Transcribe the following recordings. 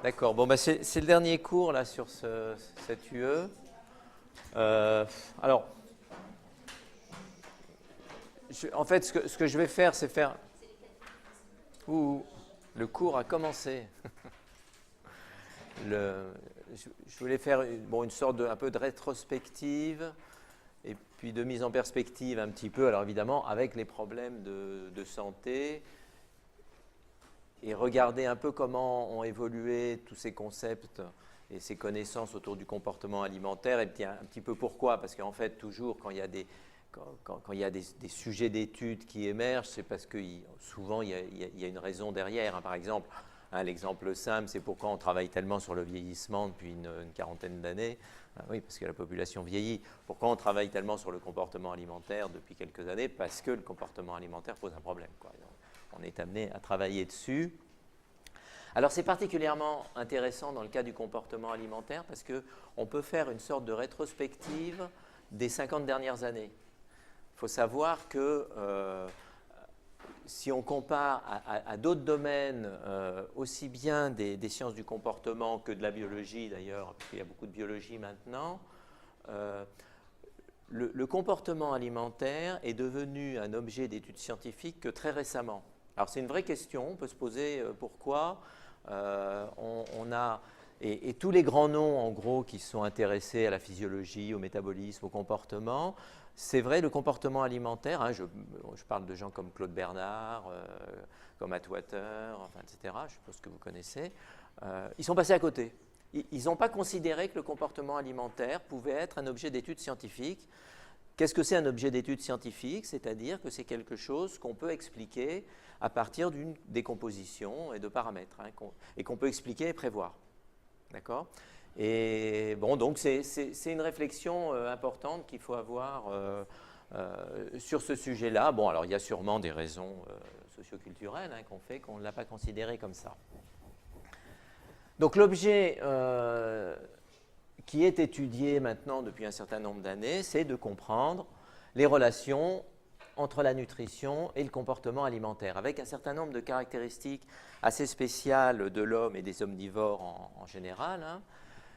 D'accord. Bon, bah, c'est le dernier cours là sur cette UE. Alors, en fait, ce que je vais faire, c'est faire. Ouh, le cours a commencé. Je voulais faire une sorte un peu de rétrospective et puis de mise en perspective un petit peu. Alors évidemment, avec les problèmes de santé et regarder un peu comment ont évolué tous ces concepts et ces connaissances autour du comportement alimentaire, et puis un petit peu pourquoi, parce qu'en fait, toujours, quand il y a des sujets d'études qui émergent, c'est parce que souvent, il y a une raison derrière. Par exemple, l'exemple simple, c'est pourquoi on travaille tellement sur le vieillissement depuis une quarantaine d'années. Oui, parce que la population vieillit. Pourquoi on travaille tellement sur le comportement alimentaire depuis quelques années? Parce que le comportement alimentaire pose un problème, quoi. On est amené à travailler dessus. Alors c'est particulièrement intéressant dans le cas du comportement alimentaire parce qu'on peut faire une sorte de rétrospective des 50 dernières années. Il faut savoir que si on compare à d'autres domaines, aussi bien des sciences du comportement que de la biologie d'ailleurs, parce qu'il y a beaucoup de biologie maintenant, le comportement alimentaire est devenu un objet d'étude scientifique que très récemment. Alors c'est une vraie question, on peut se poser pourquoi on a, et tous les grands noms en gros qui sont intéressés à la physiologie, au métabolisme, au comportement, c'est vrai le comportement alimentaire, je parle de gens comme Claude Bernard, comme Atwater, enfin, etc., je suppose que vous connaissez, ils sont passés à côté. Ils n'ont pas considéré que le comportement alimentaire pouvait être un objet d'étude scientifique. Qu'est-ce que c'est un objet d'étude scientifique? C'est-à-dire que c'est quelque chose qu'on peut expliquer à partir d'une décomposition et de paramètres, et qu'on peut expliquer et prévoir. D'accord? Et bon, donc c'est une réflexion importante qu'il faut avoir sur ce sujet-là. Bon, alors il y a sûrement des raisons socioculturelles qu'on fait qu'on ne l'a pas considéré comme ça. Donc l'objet qui est étudié maintenant depuis un certain nombre d'années, c'est de comprendre les relations entre la nutrition et le comportement alimentaire, avec un certain nombre de caractéristiques assez spéciales de l'homme et des omnivores en général.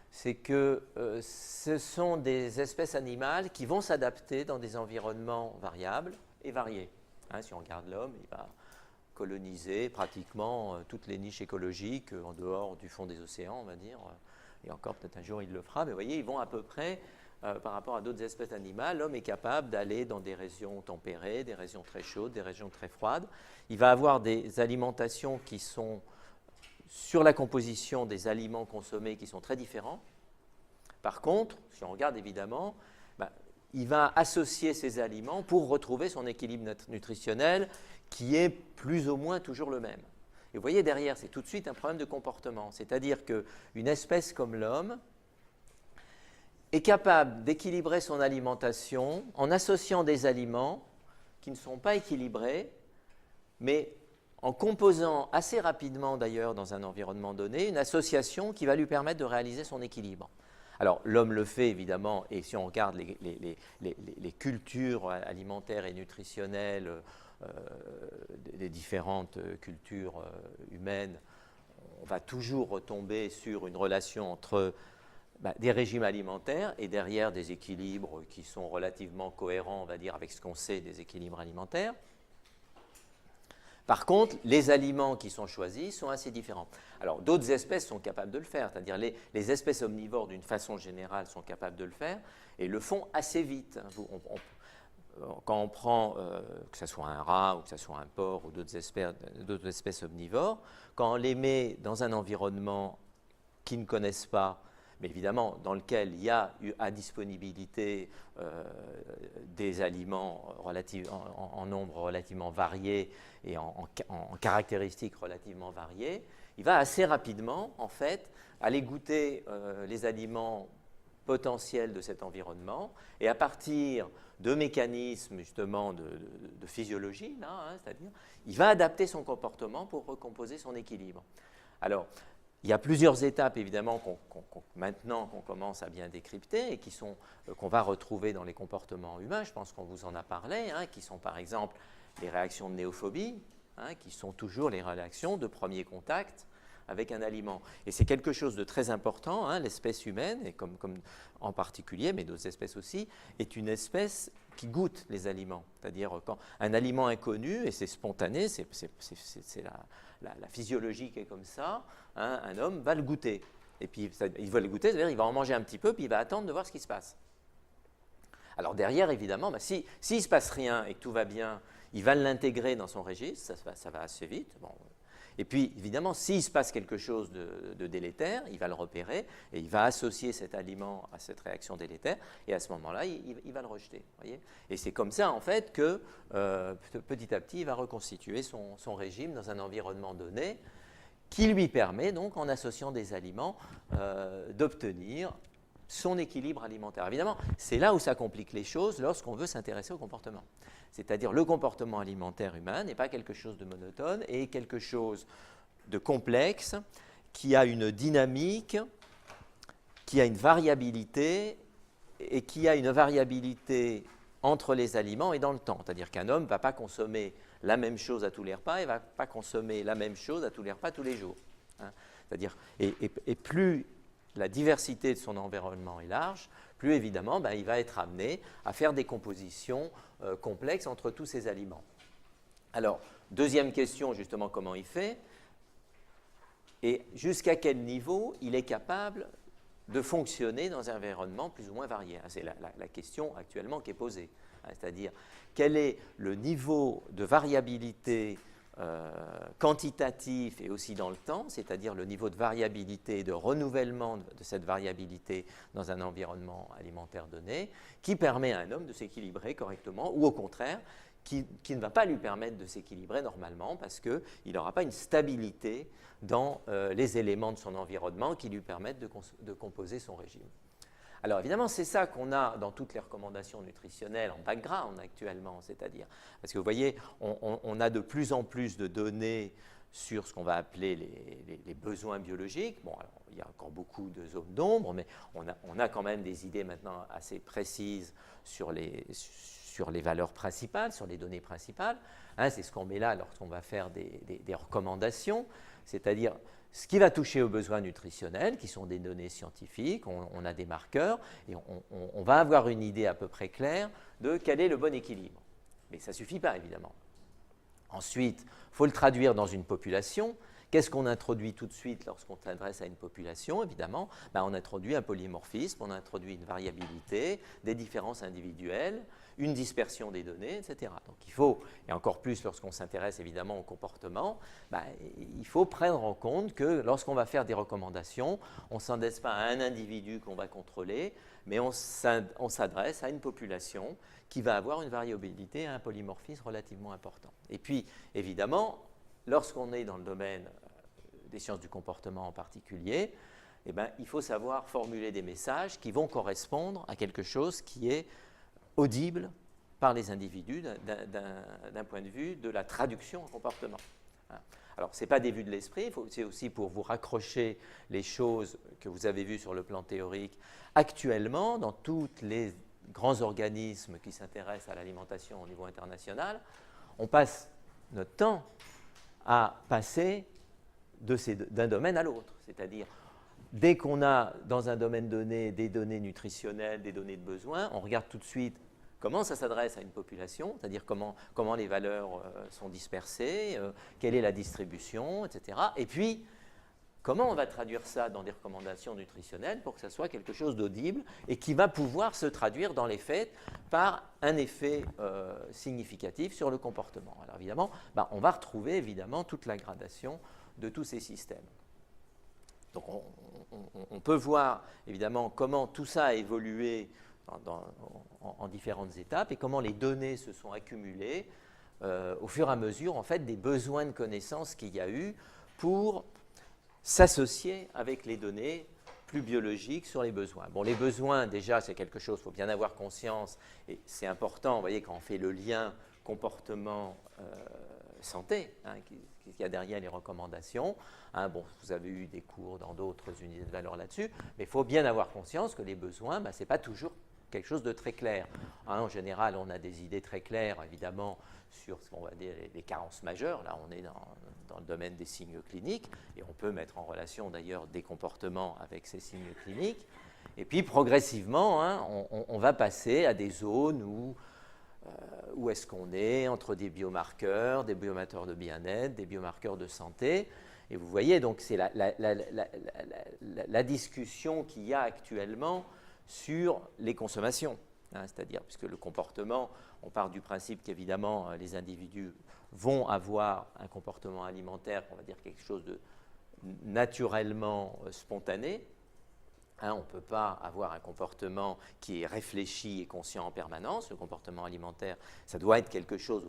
C'est que ce sont des espèces animales qui vont s'adapter dans des environnements variables et variés. Si on regarde l'homme, il va coloniser pratiquement toutes les niches écologiques en dehors du fond des océans, on va dire. Et encore, peut-être un jour, il le fera, mais vous voyez, ils vont à peu près, par rapport à d'autres espèces animales, l'homme est capable d'aller dans des régions tempérées, des régions très chaudes, des régions très froides. Il va avoir des alimentations qui sont sur la composition des aliments consommés qui sont très différents. Par contre, si on regarde évidemment, il va associer ces aliments pour retrouver son équilibre nutritionnel qui est plus ou moins toujours le même. Et vous voyez derrière, c'est tout de suite un problème de comportement. C'est-à-dire qu'une espèce comme l'homme est capable d'équilibrer son alimentation en associant des aliments qui ne sont pas équilibrés, mais en composant assez rapidement d'ailleurs dans un environnement donné, une association qui va lui permettre de réaliser son équilibre. Alors l'homme le fait évidemment, et si on regarde les cultures alimentaires et nutritionnelles des différentes cultures humaines, on va toujours retomber sur une relation entre des régimes alimentaires et derrière des équilibres qui sont relativement cohérents, on va dire, avec ce qu'on sait des équilibres alimentaires. Par contre, les aliments qui sont choisis sont assez différents. Alors, d'autres espèces sont capables de le faire, c'est-à-dire les espèces omnivores, d'une façon générale, sont capables de le faire et le font assez vite. Quand on prend, que ce soit un rat ou que ce soit un porc ou d'autres espèces omnivores, quand on les met dans un environnement qu'ils ne connaissent pas, mais évidemment dans lequel il y a à disponibilité des aliments en nombre relativement varié et en caractéristiques relativement variées, il va assez rapidement, en fait, aller goûter les aliments potentiels de cet environnement et à partir de mécanismes justement de physiologie, c'est-à-dire, il va adapter son comportement pour recomposer son équilibre. Alors, il y a plusieurs étapes, évidemment, maintenant qu'on commence à bien décrypter et qu'on va retrouver dans les comportements humains. Je pense qu'on vous en a parlé, qui sont par exemple les réactions de néophobie, qui sont toujours les réactions de premier contact avec un aliment. Et c'est quelque chose de très important, hein, l'espèce humaine, et comme en particulier, mais d'autres espèces aussi, est une espèce qui goûte les aliments. C'est-à-dire quand un aliment inconnu, et c'est spontané, c'est la physiologie qui est comme ça, hein, un homme va le goûter. Et puis il va le goûter, c'est-à-dire il va en manger un petit peu, puis il va attendre de voir ce qui se passe. Alors derrière, évidemment, s'il ne se passe rien et que tout va bien, il va l'intégrer dans son registre, ça va assez vite. Bon. Et puis, évidemment, s'il se passe quelque chose de délétère, il va le repérer et il va associer cet aliment à cette réaction délétère et à ce moment-là, il va le rejeter. Voyez, et c'est comme ça, en fait, que petit à petit, il va reconstituer son régime dans un environnement donné qui lui permet, donc, en associant des aliments, d'obtenir son équilibre alimentaire. Évidemment, c'est là où ça complique les choses lorsqu'on veut s'intéresser au comportement. C'est-à-dire le comportement alimentaire humain n'est pas quelque chose de monotone et quelque chose de complexe qui a une dynamique, qui a une variabilité et qui a une variabilité entre les aliments et dans le temps. C'est-à-dire qu'un homme ne va pas consommer la même chose à tous les repas et ne va pas consommer la même chose à tous les repas tous les jours. Hein. C'est-à-dire, et plus la diversité de son environnement est large, plus évidemment, il va être amené à faire des compositions complexes entre tous ces aliments. Alors, deuxième question, justement, comment il fait et jusqu'à quel niveau il est capable de fonctionner dans un environnement plus ou moins varié. C'est la question actuellement qui est posée. C'est-à-dire, quel est le niveau de variabilité quantitatif et aussi dans le temps, c'est-à-dire le niveau de variabilité et de renouvellement de cette variabilité dans un environnement alimentaire donné, qui permet à un homme de s'équilibrer correctement, ou au contraire, qui ne va pas lui permettre de s'équilibrer normalement parce qu'il n'aura pas une stabilité dans les éléments de son environnement qui lui permettent de composer son régime. Alors évidemment, c'est ça qu'on a dans toutes les recommandations nutritionnelles en background actuellement, c'est-à-dire, parce que vous voyez, on a de plus en plus de données sur ce qu'on va appeler les besoins biologiques. Bon, alors, il y a encore beaucoup de zones d'ombre, mais on a quand même des idées maintenant assez précises sur les valeurs principales, sur les données principales. Hein, c'est ce qu'on met là lorsqu'on va faire des recommandations, c'est-à-dire ce qui va toucher aux besoins nutritionnels, qui sont des données scientifiques, on a des marqueurs, et on va avoir une idée à peu près claire de quel est le bon équilibre. Mais ça ne suffit pas, évidemment. Ensuite, il faut le traduire dans une population. Qu'est-ce qu'on introduit tout de suite lorsqu'on s'adresse à une population? Évidemment, on introduit un polymorphisme, on introduit une variabilité, des différences individuelles, une dispersion des données, etc. Donc il faut, et encore plus lorsqu'on s'intéresse évidemment au comportement, il faut prendre en compte que lorsqu'on va faire des recommandations, on ne s'adresse pas à un individu qu'on va contrôler, mais on s'adresse à une population qui va avoir une variabilité, un polymorphisme relativement important. Et puis, évidemment, lorsqu'on est dans le domaine des sciences du comportement en particulier, il faut savoir formuler des messages qui vont correspondre à quelque chose qui est audible par les individus d'un point de vue de la traduction en comportement. Alors, ce n'est pas des vues de l'esprit, c'est aussi pour vous raccrocher les choses que vous avez vues sur le plan théorique. Actuellement, dans tous les grands organismes qui s'intéressent à l'alimentation au niveau international, on passe notre temps à passer d'un domaine à l'autre. C'est-à-dire, dès qu'on a dans un domaine donné des données nutritionnelles, des données de besoins, on regarde tout de suite comment ça s'adresse à une population, c'est-à-dire comment les valeurs sont dispersées, quelle est la distribution, etc. Et puis, comment on va traduire ça dans des recommandations nutritionnelles pour que ça soit quelque chose d'audible et qui va pouvoir se traduire dans les faits par un effet significatif sur le comportement. Alors évidemment, on va retrouver évidemment toute la gradation de tous ces systèmes. Donc on peut voir évidemment comment tout ça a évolué en différentes étapes et comment les données se sont accumulées au fur et à mesure en fait, des besoins de connaissances qu'il y a eu pour s'associer avec les données plus biologiques sur les besoins. Bon, les besoins, déjà, c'est quelque chose, il faut bien avoir conscience, et c'est important, vous voyez, quand on fait le lien comportement-santé, qu'il y a derrière les recommandations. Bon, vous avez eu des cours dans d'autres unités de valeur là-dessus, mais il faut bien avoir conscience que les besoins, ce n'est pas toujours quelque chose de très clair. Hein, en général, on a des idées très claires, évidemment, sur ce qu'on va dire les carences majeures. Là, on est dans le domaine des signes cliniques, et on peut mettre en relation d'ailleurs des comportements avec ces signes cliniques. Et puis, progressivement, hein, on va passer à des zones où est-ce qu'on est entre des biomarqueurs de bien-être, des biomarqueurs de santé. Et vous voyez, donc, c'est la discussion qu'il y a actuellement sur les consommations. Hein, c'est-à-dire, puisque le comportement, on part du principe qu'évidemment, les individus vont avoir un comportement alimentaire, on va dire quelque chose de naturellement spontané. Hein, on ne peut pas avoir un comportement qui est réfléchi et conscient en permanence. Le comportement alimentaire, ça doit être quelque chose,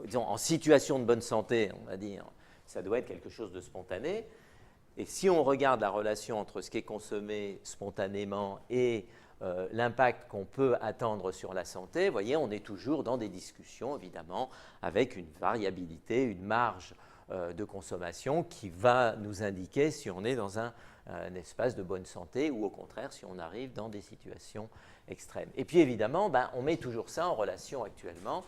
disons, en situation de bonne santé, on va dire, ça doit être quelque chose de spontané. Et si on regarde la relation entre ce qui est consommé spontanément et l'impact qu'on peut attendre sur la santé, vous voyez, on est toujours dans des discussions, évidemment, avec une variabilité, une marge de consommation qui va nous indiquer si on est dans un espace de bonne santé ou au contraire si on arrive dans des situations extrêmes. Et puis évidemment, on met toujours ça en relation actuellement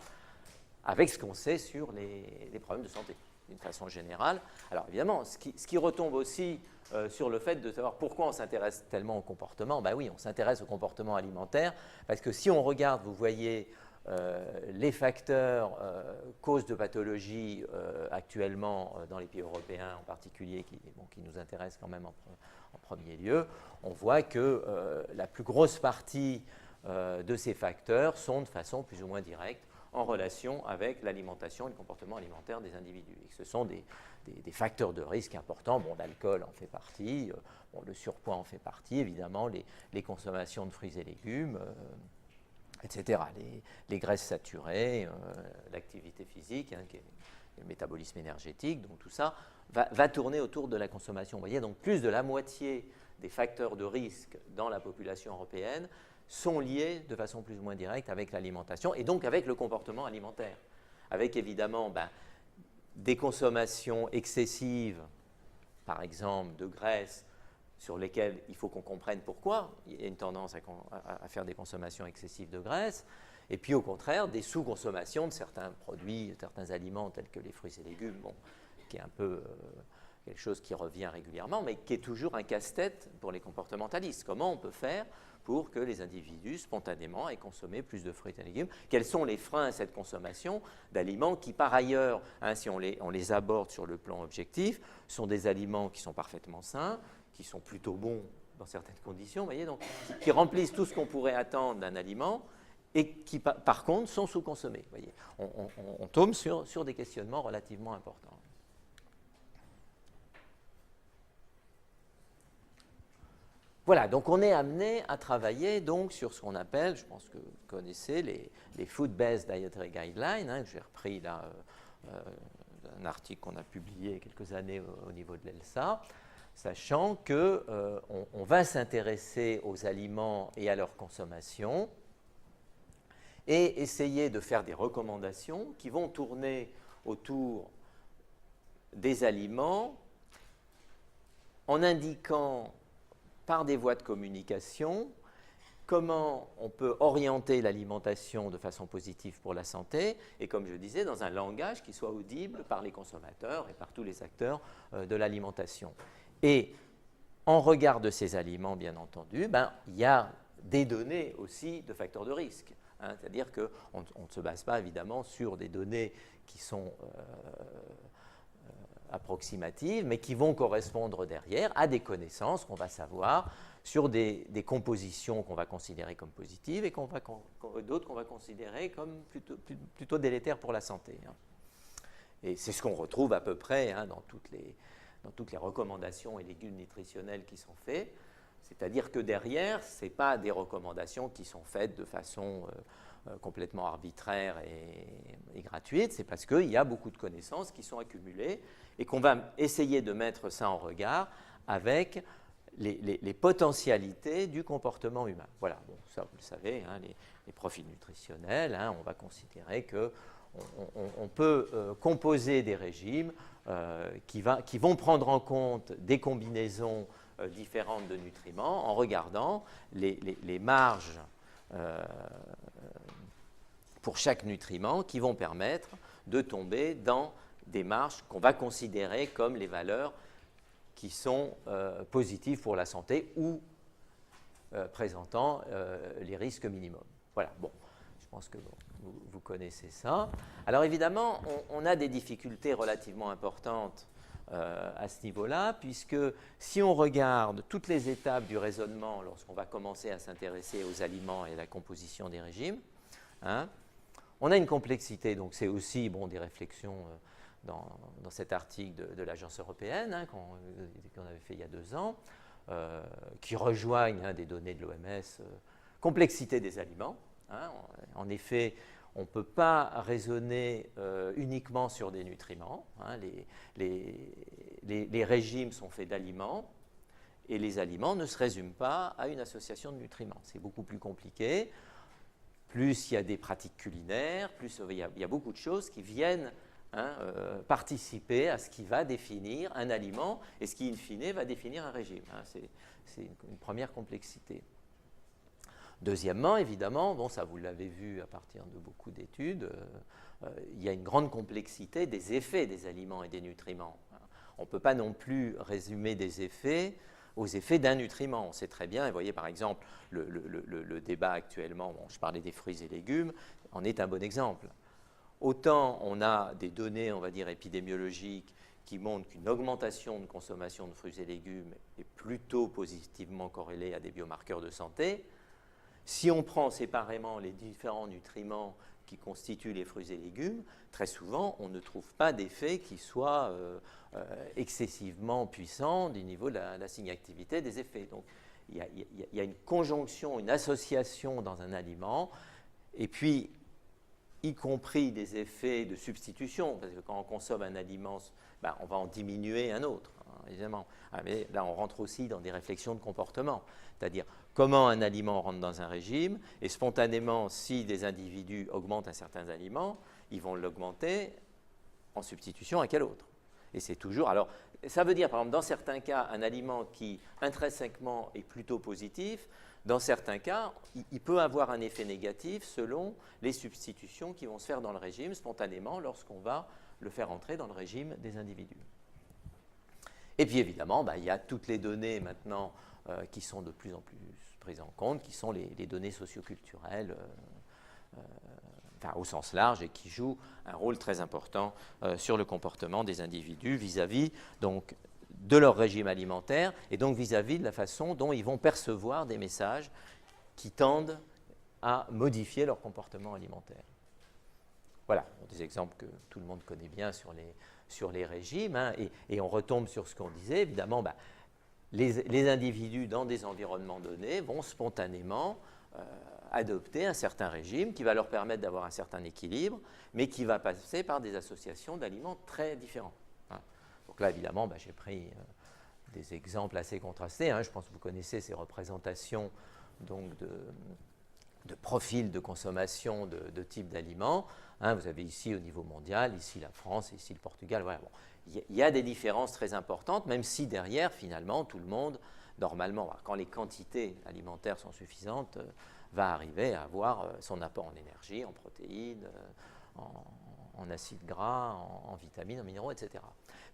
avec ce qu'on sait sur les problèmes de santé d'une façon générale. Alors évidemment, ce qui retombe aussi sur le fait de savoir pourquoi on s'intéresse tellement au comportement. Ben oui, on s'intéresse au comportement alimentaire parce que si on regarde, vous voyez, les facteurs causes de pathologie actuellement dans les pays européens en particulier, qui nous intéressent quand même en premier lieu, on voit que la plus grosse partie de ces facteurs sont de façon plus ou moins directe en relation avec l'alimentation et le comportement alimentaire des individus. Et que ce sont des facteurs de risque importants. Bon, l'alcool en fait partie, le surpoids en fait partie, évidemment, les consommations de fruits et légumes, etc. Les graisses saturées, l'activité physique, hein, le métabolisme énergétique, donc tout ça va tourner autour de la consommation. Vous voyez, donc plus de la moitié des facteurs de risque dans la population européenne sont liés de façon plus ou moins directe avec l'alimentation et donc avec le comportement alimentaire. Avec évidemment des consommations excessives, par exemple de graisses, sur lesquelles il faut qu'on comprenne pourquoi. Il y a une tendance à faire des consommations excessives de graisse. Et puis au contraire, des sous-consommations de certains produits, certains aliments tels que les fruits et légumes, qui est un peu quelque chose qui revient régulièrement, mais qui est toujours un casse-tête pour les comportementalistes. Comment on peut faire pour que les individus, spontanément, aient consommé plus de fruits et légumes? Quels sont les freins à cette consommation d'aliments qui, par ailleurs, hein, si on les aborde sur le plan objectif, sont des aliments qui sont parfaitement sains, qui sont plutôt bons dans certaines conditions, voyez, donc, qui remplissent tout ce qu'on pourrait attendre d'un aliment et qui, par contre, sont sous-consommés. Voyez. On tombe sur des questionnements relativement importants. Voilà, donc on est amené à travailler donc, sur ce qu'on appelle, je pense que vous connaissez, les Food-Based Dietary Guidelines. Hein, j'ai repris là un article qu'on a publié il y a quelques années au niveau de l'ELSA, sachant qu'on va s'intéresser aux aliments et à leur consommation et essayer de faire des recommandations qui vont tourner autour des aliments en indiquant par des voies de communication comment on peut orienter l'alimentation de façon positive pour la santé et, comme je disais, dans un langage qui soit audible par les consommateurs et par tous les acteurs de l'alimentation. Et en regard de ces aliments, bien entendu, il y a des données aussi de facteurs de risque. Hein, c'est-à-dire qu'on ne se base pas évidemment sur des données qui sont approximatives, mais qui vont correspondre derrière à des connaissances qu'on va savoir sur des compositions qu'on va considérer comme positives et d'autres qu'on va considérer comme plutôt délétères pour la santé. Hein. Et c'est ce qu'on retrouve à peu près dans toutes les recommandations et les guides nutritionnels qui sont faits. C'est-à-dire que derrière, ce n'est pas des recommandations qui sont faites de façon complètement arbitraire et gratuite, c'est parce qu'il y a beaucoup de connaissances qui sont accumulées et qu'on va essayer de mettre ça en regard avec les potentialités du comportement humain. Voilà, bon, ça vous le savez, hein, les profils nutritionnels, hein, on va considérer qu'on peut composer des régimes qui vont prendre en compte des combinaisons différentes de nutriments en regardant les marges pour chaque nutriment qui vont permettre de tomber dans des marges qu'on va considérer comme les valeurs qui sont positives pour la santé ou présentant les risques minimums. Voilà, bon, je pense que vous connaissez ça. Alors évidemment, on a des difficultés relativement importantes à ce niveau-là, puisque si on regarde toutes les étapes du raisonnement lorsqu'on va commencer à s'intéresser aux aliments et à la composition des régimes, hein, on a une complexité, donc c'est aussi des réflexions dans cet article de l'Agence européenne qu'on avait fait il y a 2 ans, qui rejoignent des données de l'OMS, complexité des aliments. Hein, en effet, on ne peut pas raisonner uniquement sur des nutriments. Hein, les régimes sont faits d'aliments et les aliments ne se résument pas à une association de nutriments. C'est beaucoup plus compliqué. Plus il y a des pratiques culinaires, plus il y a beaucoup de choses qui viennent participer à ce qui va définir un aliment et ce qui, in fine, va définir un régime. Hein, c'est une première complexité. Deuxièmement, évidemment, ça vous l'avez vu à partir de beaucoup d'études, il y a une grande complexité des effets des aliments et des nutriments. On ne peut pas non plus résumer des effets aux effets d'un nutriment. On sait très bien, et vous voyez par exemple le débat actuellement, je parlais des fruits et légumes, en est un bon exemple. Autant on a des données, on va dire, épidémiologiques qui montrent qu'une augmentation de consommation de fruits et légumes est plutôt positivement corrélée à des biomarqueurs de santé. Si on prend séparément les différents nutriments qui constituent les fruits et légumes, très souvent, on ne trouve pas d'effet qui soit excessivement puissant du niveau de la signe-activité des effets. Donc, il y a une conjonction, une association dans un aliment, et puis, y compris des effets de substitution, parce que quand on consomme un aliment, on va en diminuer un autre, hein, évidemment. Mais là, on rentre aussi dans des réflexions de comportement, c'est-à-dire comment un aliment rentre dans un régime, et spontanément, si des individus augmentent un certain aliment, ils vont l'augmenter en substitution à quel autre. Et c'est toujours... Alors, ça veut dire, par exemple, dans certains cas, un aliment qui intrinsèquement est plutôt positif, dans certains cas, il peut avoir un effet négatif selon les substitutions qui vont se faire dans le régime spontanément lorsqu'on va le faire entrer dans le régime des individus. Et puis évidemment, il y a toutes les données maintenant qui sont de plus en plus prises en compte, qui sont les données socioculturelles au sens large et qui jouent un rôle très important sur le comportement des individus vis-à-vis donc, de leur régime alimentaire et donc vis-à-vis de la façon dont ils vont percevoir des messages qui tendent à modifier leur comportement alimentaire. Voilà, des exemples que tout le monde connaît bien sur les régimes, hein, et on retombe sur ce qu'on disait, évidemment, les individus dans des environnements donnés vont spontanément adopter un certain régime qui va leur permettre d'avoir un certain équilibre, mais qui va passer par des associations d'aliments très différents. Hein. Donc là, évidemment, j'ai pris des exemples assez contrastés. Hein. Je pense que vous connaissez ces représentations donc, de profils de consommation de types d'aliments. Hein. Vous avez ici au niveau mondial, ici la France, ici le Portugal. Voilà, bon. Il y a des différences très importantes, même si derrière, finalement, tout le monde, normalement, quand les quantités alimentaires sont suffisantes, va arriver à avoir son apport en énergie, en protéines, en acides gras, en vitamines, en minéraux, etc.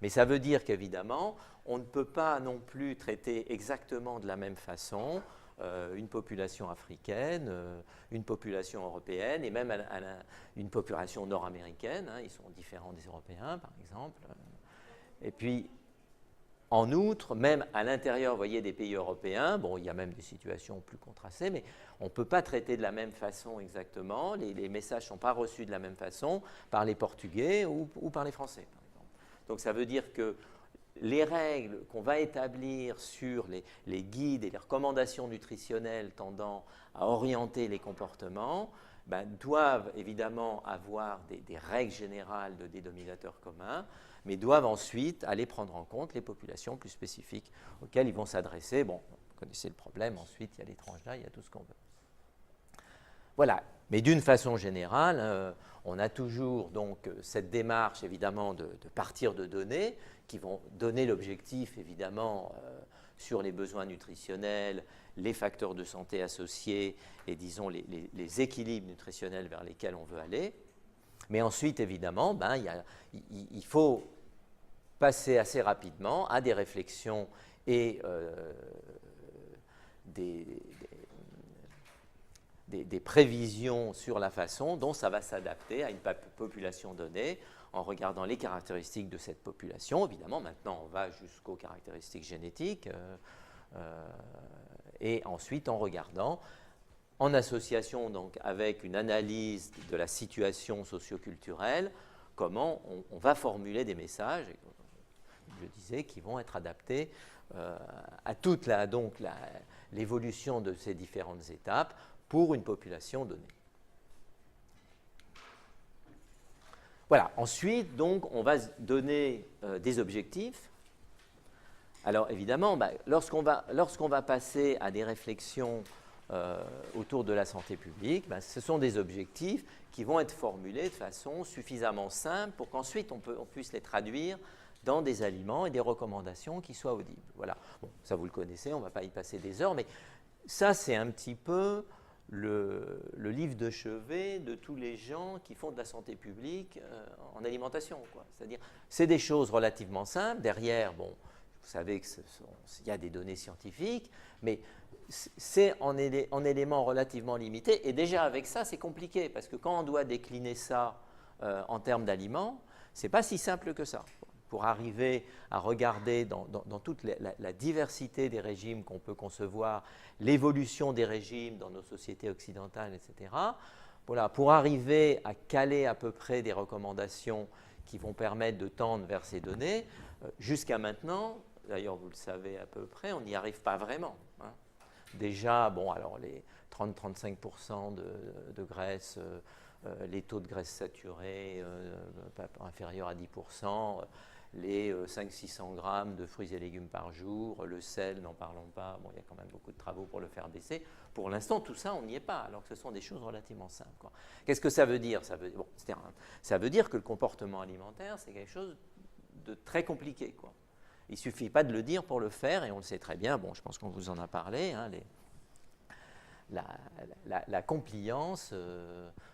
Mais ça veut dire qu'évidemment, on ne peut pas non plus traiter exactement de la même façon une population africaine, une population européenne et même une population nord-américaine. Hein, ils sont différents des Européens, par exemple. Et puis, en outre, même à l'intérieur, vous voyez, des pays européens, il y a même des situations plus contrastées, mais on ne peut pas traiter de la même façon exactement. Les messages ne sont pas reçus de la même façon par les Portugais ou par les Français, par exemple. Donc, ça veut dire que les règles qu'on va établir sur les guides et les recommandations nutritionnelles tendant à orienter les comportements doivent évidemment avoir des règles générales de dénominateurs communs, mais doivent ensuite aller prendre en compte les populations plus spécifiques auxquelles ils vont s'adresser. Bon, vous connaissez le problème, ensuite il y a les tranches d'âge, il y a tout ce qu'on veut. Voilà, mais d'une façon générale, on a toujours donc cette démarche évidemment de partir de données qui vont donner l'objectif évidemment sur les besoins nutritionnels, les facteurs de santé associés et, disons, les équilibres nutritionnels vers lesquels on veut aller. Mais ensuite, évidemment, il faut passer assez rapidement à des réflexions et des prévisions sur la façon dont ça va s'adapter à une population donnée en regardant les caractéristiques de cette population. Évidemment, maintenant, on va jusqu'aux caractéristiques génétiques et ensuite en regardant, en association donc avec une analyse de la situation socioculturelle, comment on va formuler des messages, je disais, qui vont être adaptés à toute l'évolution de ces différentes étapes pour une population donnée. Voilà, ensuite, donc, on va donner des objectifs. Alors, évidemment, lorsqu'on va passer à des réflexions autour de la santé publique, ce sont des objectifs qui vont être formulés de façon suffisamment simple pour qu'ensuite on puisse les traduire dans des aliments et des recommandations qui soient audibles. Voilà. Bon, ça vous le connaissez, on ne va pas y passer des heures, mais ça, c'est un petit peu le livre de chevet de tous les gens qui font de la santé publique en alimentation, quoi. C'est-à-dire, c'est des choses relativement simples. Derrière, bon, vous savez qu'il y a des données scientifiques, mais c'est en éléments relativement limités. Et déjà, avec ça, c'est compliqué, parce que quand on doit décliner ça en termes d'aliments, ce n'est pas si simple que ça. Pour arriver à regarder dans toute la diversité des régimes qu'on peut concevoir, l'évolution des régimes dans nos sociétés occidentales, etc. Voilà, pour arriver à caler à peu près des recommandations qui vont permettre de tendre vers ces données, jusqu'à maintenant, d'ailleurs vous le savez à peu près, on n'y arrive pas vraiment. Hein. Déjà, bon, alors les 30-35% de graisse, les taux de graisse saturée inférieurs à 10%, les 500-600 grammes de fruits et légumes par jour, le sel, n'en parlons pas, bon, il y a quand même beaucoup de travaux pour le faire baisser. Pour l'instant, tout ça, on n'y est pas, alors que ce sont des choses relativement simples, quoi. Qu'est-ce que ça veut dire? Ça veut dire que le comportement alimentaire, c'est quelque chose de très compliqué, quoi. Il ne suffit pas de le dire pour le faire, et on le sait très bien, bon, je pense qu'on vous en a parlé, hein, la compliance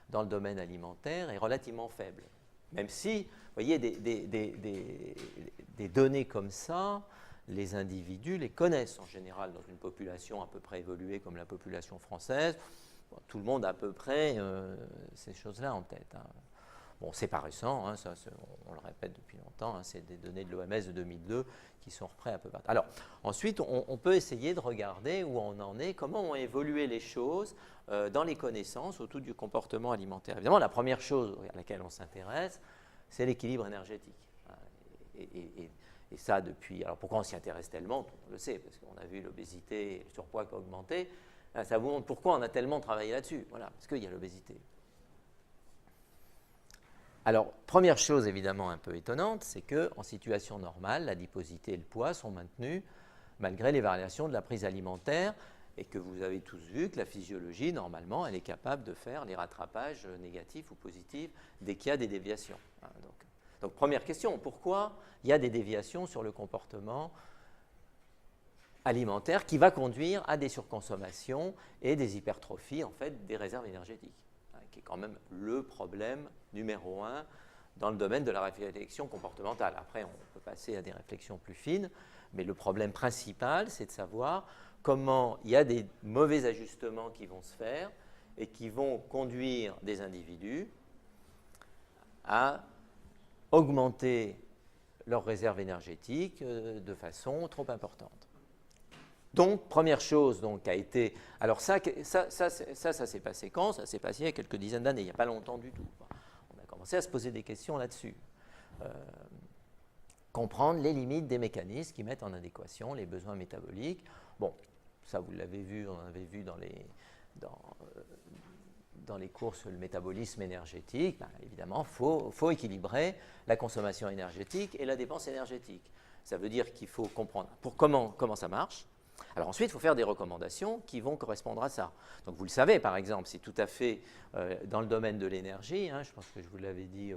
dans le domaine alimentaire est relativement faible. Même si, vous voyez, des données comme ça, les individus les connaissent en général dans une population à peu près évoluée comme la population française. Bon, tout le monde a à peu près ces choses-là en tête. Hein. Bon, c'est pas récent, hein, ça, on le répète depuis longtemps, hein, c'est des données de l'OMS de 2002 qui sont reprises un peu partout. Alors, ensuite, on peut essayer de regarder où on en est, comment ont évolué les choses dans les connaissances autour du comportement alimentaire. Évidemment, la première chose à laquelle on s'intéresse, c'est l'équilibre énergétique. Et ça depuis... Alors, pourquoi on s'y intéresse tellement? On le sait, parce qu'on a vu l'obésité et le surpoids qui a augmenté. Ça vous montre pourquoi on a tellement travaillé là-dessus. Voilà, parce qu'il y a l'obésité. Alors, première chose évidemment un peu étonnante, c'est qu'en situation normale, l'adiposité et le poids sont maintenus malgré les variations de la prise alimentaire et que vous avez tous vu que la physiologie, normalement, elle est capable de faire les rattrapages négatifs ou positifs dès qu'il y a des déviations. Donc, première question, pourquoi il y a des déviations sur le comportement alimentaire qui va conduire à des surconsommations et des hypertrophies, en fait, des réserves énergétiques, qui est quand même le problème numéro 1 dans le domaine de la réflexion comportementale. Après, on peut passer à des réflexions plus fines, mais le problème principal, c'est de savoir comment il y a des mauvais ajustements qui vont se faire et qui vont conduire des individus à augmenter leurs réserves énergétiques de façon trop importante. Donc, première chose donc, a été... Alors ça s'est passé quand? Ça s'est passé il y a quelques dizaines d'années, il n'y a pas longtemps du tout. On a commencé à se poser des questions là-dessus. Comprendre les limites des mécanismes qui mettent en adéquation les besoins métaboliques. Bon, ça vous l'avez vu, on avait vu dans les cours sur le métabolisme énergétique. Évidemment, il faut équilibrer la consommation énergétique et la dépense énergétique. Ça veut dire qu'il faut comprendre comment ça marche. Alors ensuite, il faut faire des recommandations qui vont correspondre à ça. Donc vous le savez, par exemple, c'est tout à fait dans le domaine de l'énergie, hein, je pense que je vous l'avais dit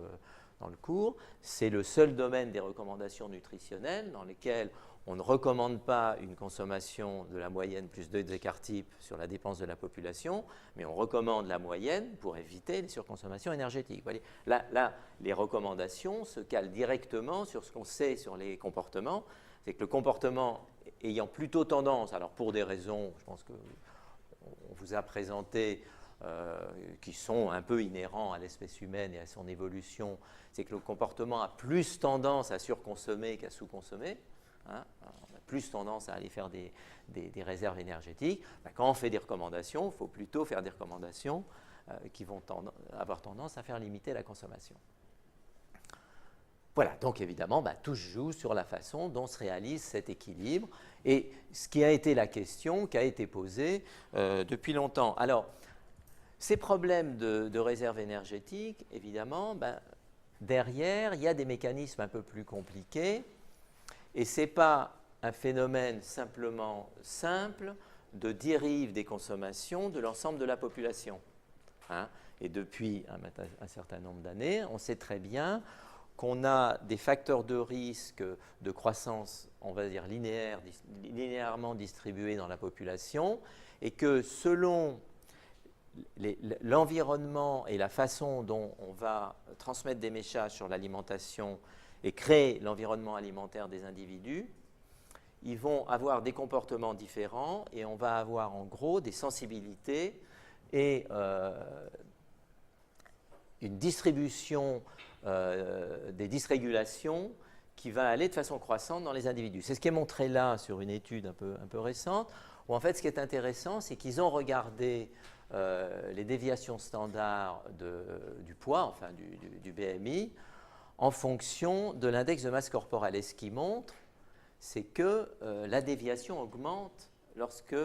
dans le cours, c'est le seul domaine des recommandations nutritionnelles dans lesquelles on ne recommande pas une consommation de la moyenne plus 2 décartypes sur la dépense de la population, mais on recommande la moyenne pour éviter les surconsommations énergétiques. Vous voyez, là, les recommandations se calent directement sur ce qu'on sait sur les comportements. C'est que le comportement ayant plutôt tendance, alors pour des raisons, je pense qu'on vous a présenté, qui sont un peu inhérents à l'espèce humaine et à son évolution, c'est que le comportement a plus tendance à surconsommer qu'à sous-consommer. Hein, on a plus tendance à aller faire des réserves énergétiques. Ben, quand on fait des recommandations, il faut plutôt faire des recommandations qui vont avoir tendance à faire limiter la consommation. Voilà, donc évidemment, ben, tout se joue sur la façon dont se réalise cet équilibre et ce qui a été la question qui a été posée depuis longtemps. Alors, ces problèmes de réserve énergétique, évidemment, ben, derrière, il y a des mécanismes un peu plus compliqués. Et ce n'est pas un phénomène simplement simple de dérive des consommations de l'ensemble de la population. Hein. Et depuis un certain nombre d'années, on sait très bien qu'on a des facteurs de risque de croissance, on va dire linéairement distribués dans la population, et que selon l'environnement et la façon dont on va transmettre des messages sur l'alimentation et créer l'environnement alimentaire des individus, ils vont avoir des comportements différents et on va avoir en gros des sensibilités et une distribution des dysrégulations qui va aller de façon croissante dans les individus. C'est ce qui est montré là sur une étude un peu récente, où en fait ce qui est intéressant, c'est qu'ils ont regardé les déviations standards du poids, enfin du BMI, en fonction de l'index de masse corporelle. Et ce qui montre, c'est que la déviation augmente lorsque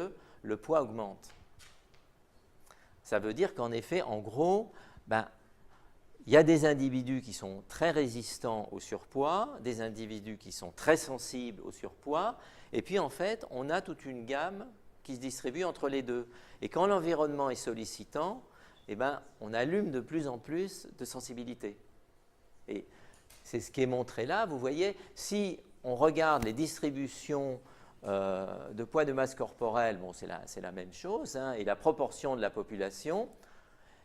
le poids augmente. Ça veut dire qu'en effet, en gros, ben, il y a des individus qui sont très résistants au surpoids, des individus qui sont très sensibles au surpoids, et puis en fait, on a toute une gamme qui se distribue entre les deux. Et quand l'environnement est sollicitant, eh ben, on allume de plus en plus de sensibilité. Et c'est ce qui est montré là. Vous voyez, si on regarde les distributions de poids de masse corporelle, bon, c'est la même chose, hein, et la proportion de la population,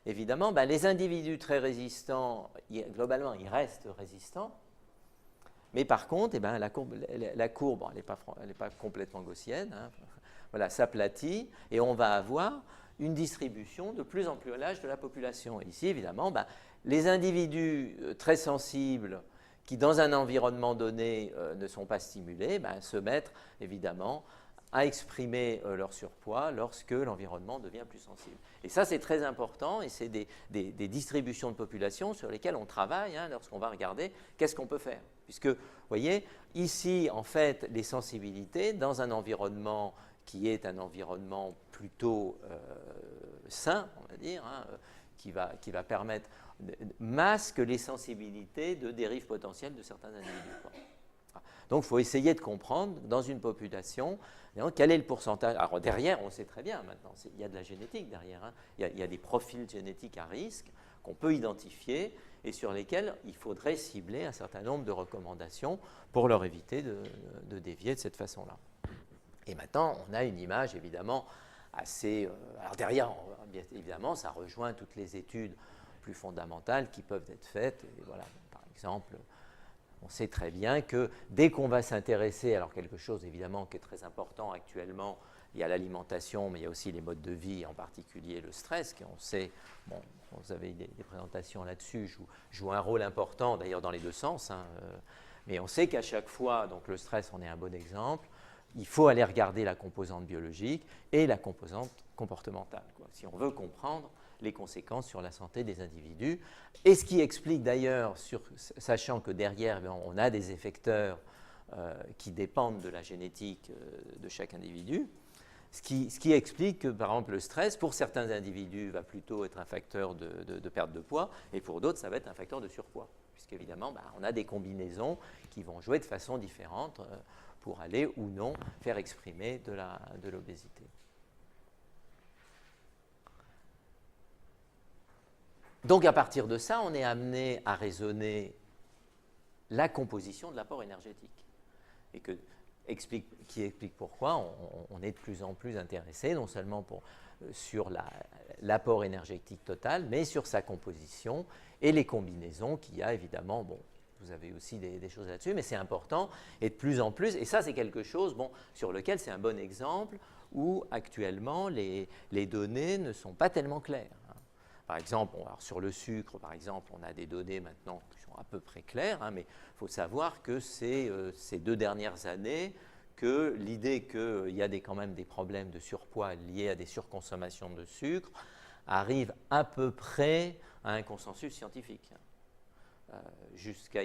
évidemment, ben, les individus très résistants, globalement, ils restent résistants. Mais par contre, eh ben, la courbe elle n'est pas complètement gaussienne, hein, voilà, s'aplatit, et on va avoir une distribution de plus en plus large de la population. Et ici, évidemment, ben, les individus très sensibles qui, dans un environnement donné, ne sont pas stimulés, ben, se mettent évidemment à exprimer leur surpoids lorsque l'environnement devient plus sensible. Et ça, c'est très important, et c'est des distributions de population sur lesquelles on travaille hein, lorsqu'on va regarder qu'est-ce qu'on peut faire. Puisque, vous voyez, ici, en fait, les sensibilités, dans un environnement qui est un environnement plutôt sain, on va dire, hein, qui va permettre, masque les sensibilités de dérive potentielle de certains individus. Quoi. Donc, il faut essayer de comprendre, dans une population, quel est le pourcentage. Alors, derrière, on sait très bien maintenant, il y a de la génétique derrière. Hein. Il y a des profils génétiques à risque qu'on peut identifier et sur lesquels il faudrait cibler un certain nombre de recommandations pour leur éviter de dévier de cette façon-là. Et maintenant, on a une image, évidemment, assez... alors derrière, bien évidemment, ça rejoint toutes les études plus fondamentales qui peuvent être faites. Et voilà, par exemple, on sait très bien que dès qu'on va s'intéresser, alors quelque chose, évidemment, qui est très important actuellement, il y a l'alimentation, mais il y a aussi les modes de vie, en particulier le stress, qui, on sait, bon, vous avez des présentations là-dessus, joue un rôle important, d'ailleurs dans les deux sens, hein, mais on sait qu'à chaque fois, donc le stress en est un bon exemple, il faut aller regarder la composante biologique et la composante comportementale, quoi, si on veut comprendre les conséquences sur la santé des individus. Et ce qui explique d'ailleurs, sachant que derrière, on a des effecteurs qui dépendent de la génétique de chaque individu, ce qui explique que, par exemple, le stress, pour certains individus, va plutôt être un facteur de perte de poids, et pour d'autres, ça va être un facteur de surpoids, puisqu'évidemment, on a des combinaisons qui vont jouer de façon différente pour aller ou non faire exprimer de l'obésité. Donc, à partir de ça, on est amené à raisonner la composition de l'apport énergétique. Et que, qui explique pourquoi on est de plus en plus intéressé, non seulement sur l'apport énergétique total, mais sur sa composition et les combinaisons qu'il y a évidemment. Bon, vous avez aussi des choses là-dessus, mais c'est important, et de plus en plus, et ça c'est quelque chose sur lequel c'est un bon exemple, où actuellement les données ne sont pas tellement claires. Par exemple, alors sur le sucre, par exemple, on a des données maintenant qui sont à peu près claires, mais il faut savoir que c'est ces 2 dernières années que l'idée qu'il y a quand même des problèmes de surpoids liés à des surconsommations de sucre arrive à peu près à un consensus scientifique. Jusqu'à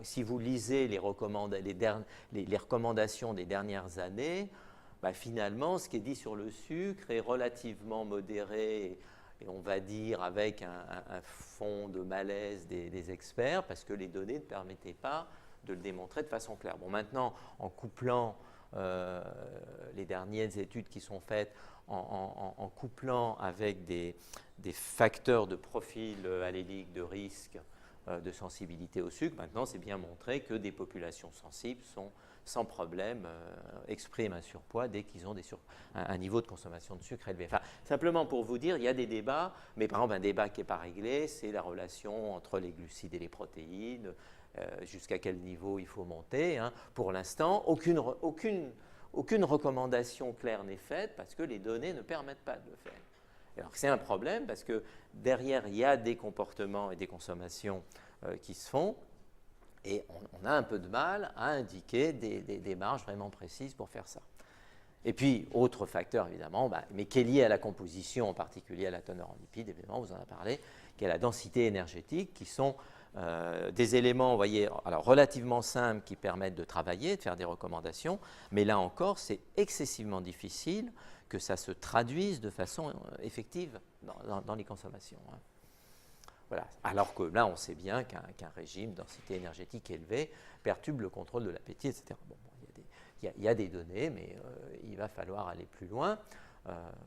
si vous lisez les recommandations des dernières années, finalement, ce qui est dit sur le sucre est relativement modéré, et on va dire avec un fond de malaise des experts, parce que les données ne permettaient pas de le démontrer de façon claire. Bon, maintenant, en couplant les dernières études qui sont faites, en couplant avec des facteurs de profil allélique, de risque, de sensibilité au sucre, maintenant, c'est bien montré que des populations sensibles sont sans problème, expriment un surpoids dès qu'ils ont un niveau de consommation de sucre élevé. Enfin, simplement pour vous dire, il y a des débats, mais par exemple, un débat qui n'est pas réglé, c'est la relation entre les glucides et les protéines, jusqu'à quel niveau il faut monter. Pour l'instant, aucune recommandation claire n'est faite parce que les données ne permettent pas de le faire. Alors c'est un problème parce que derrière, il y a des comportements et des consommations qui se font, et on a un peu de mal à indiquer des marges vraiment précises pour faire ça. Et puis, autre facteur, évidemment, mais qui est lié à la composition, en particulier à la teneur en lipides, évidemment, vous en avez parlé, qui est la densité énergétique, qui sont des éléments, vous voyez, alors relativement simples qui permettent de travailler, de faire des recommandations, mais là encore, c'est excessivement difficile que ça se traduise de façon effective dans les consommations. Voilà. Alors que là, on sait bien qu'un régime densité énergétique élevée perturbe le contrôle de l'appétit, etc. Bon, il y a des données, mais il va falloir aller plus loin.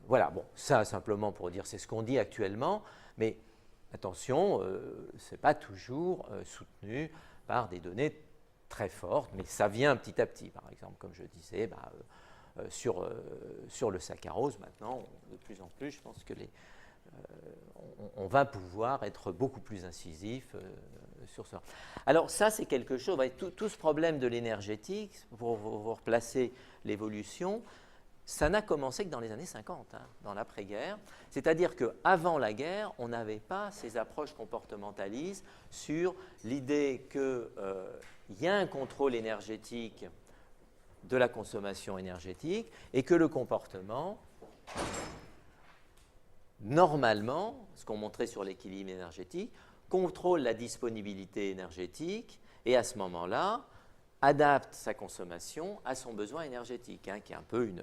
Voilà, bon, ça simplement pour dire, c'est ce qu'on dit actuellement, mais attention, ce n'est pas toujours soutenu par des données très fortes, mais ça vient petit à petit. Par exemple, comme je disais, sur le saccharose, maintenant, de plus en plus, je pense que on va pouvoir être beaucoup plus incisif sur ça. Alors ça, c'est quelque chose, tout ce problème de l'énergétique, pour vous replacer l'évolution, ça n'a commencé que dans les années 50, dans l'après-guerre. C'est-à-dire qu'avant la guerre, on n'avait pas ces approches comportementalistes sur l'idée qu'il y a un contrôle énergétique de la consommation énergétique et que le comportement, normalement, ce qu'on montrait sur l'équilibre énergétique, contrôle la disponibilité énergétique et à ce moment-là, adapte sa consommation à son besoin énergétique, qui est un peu une...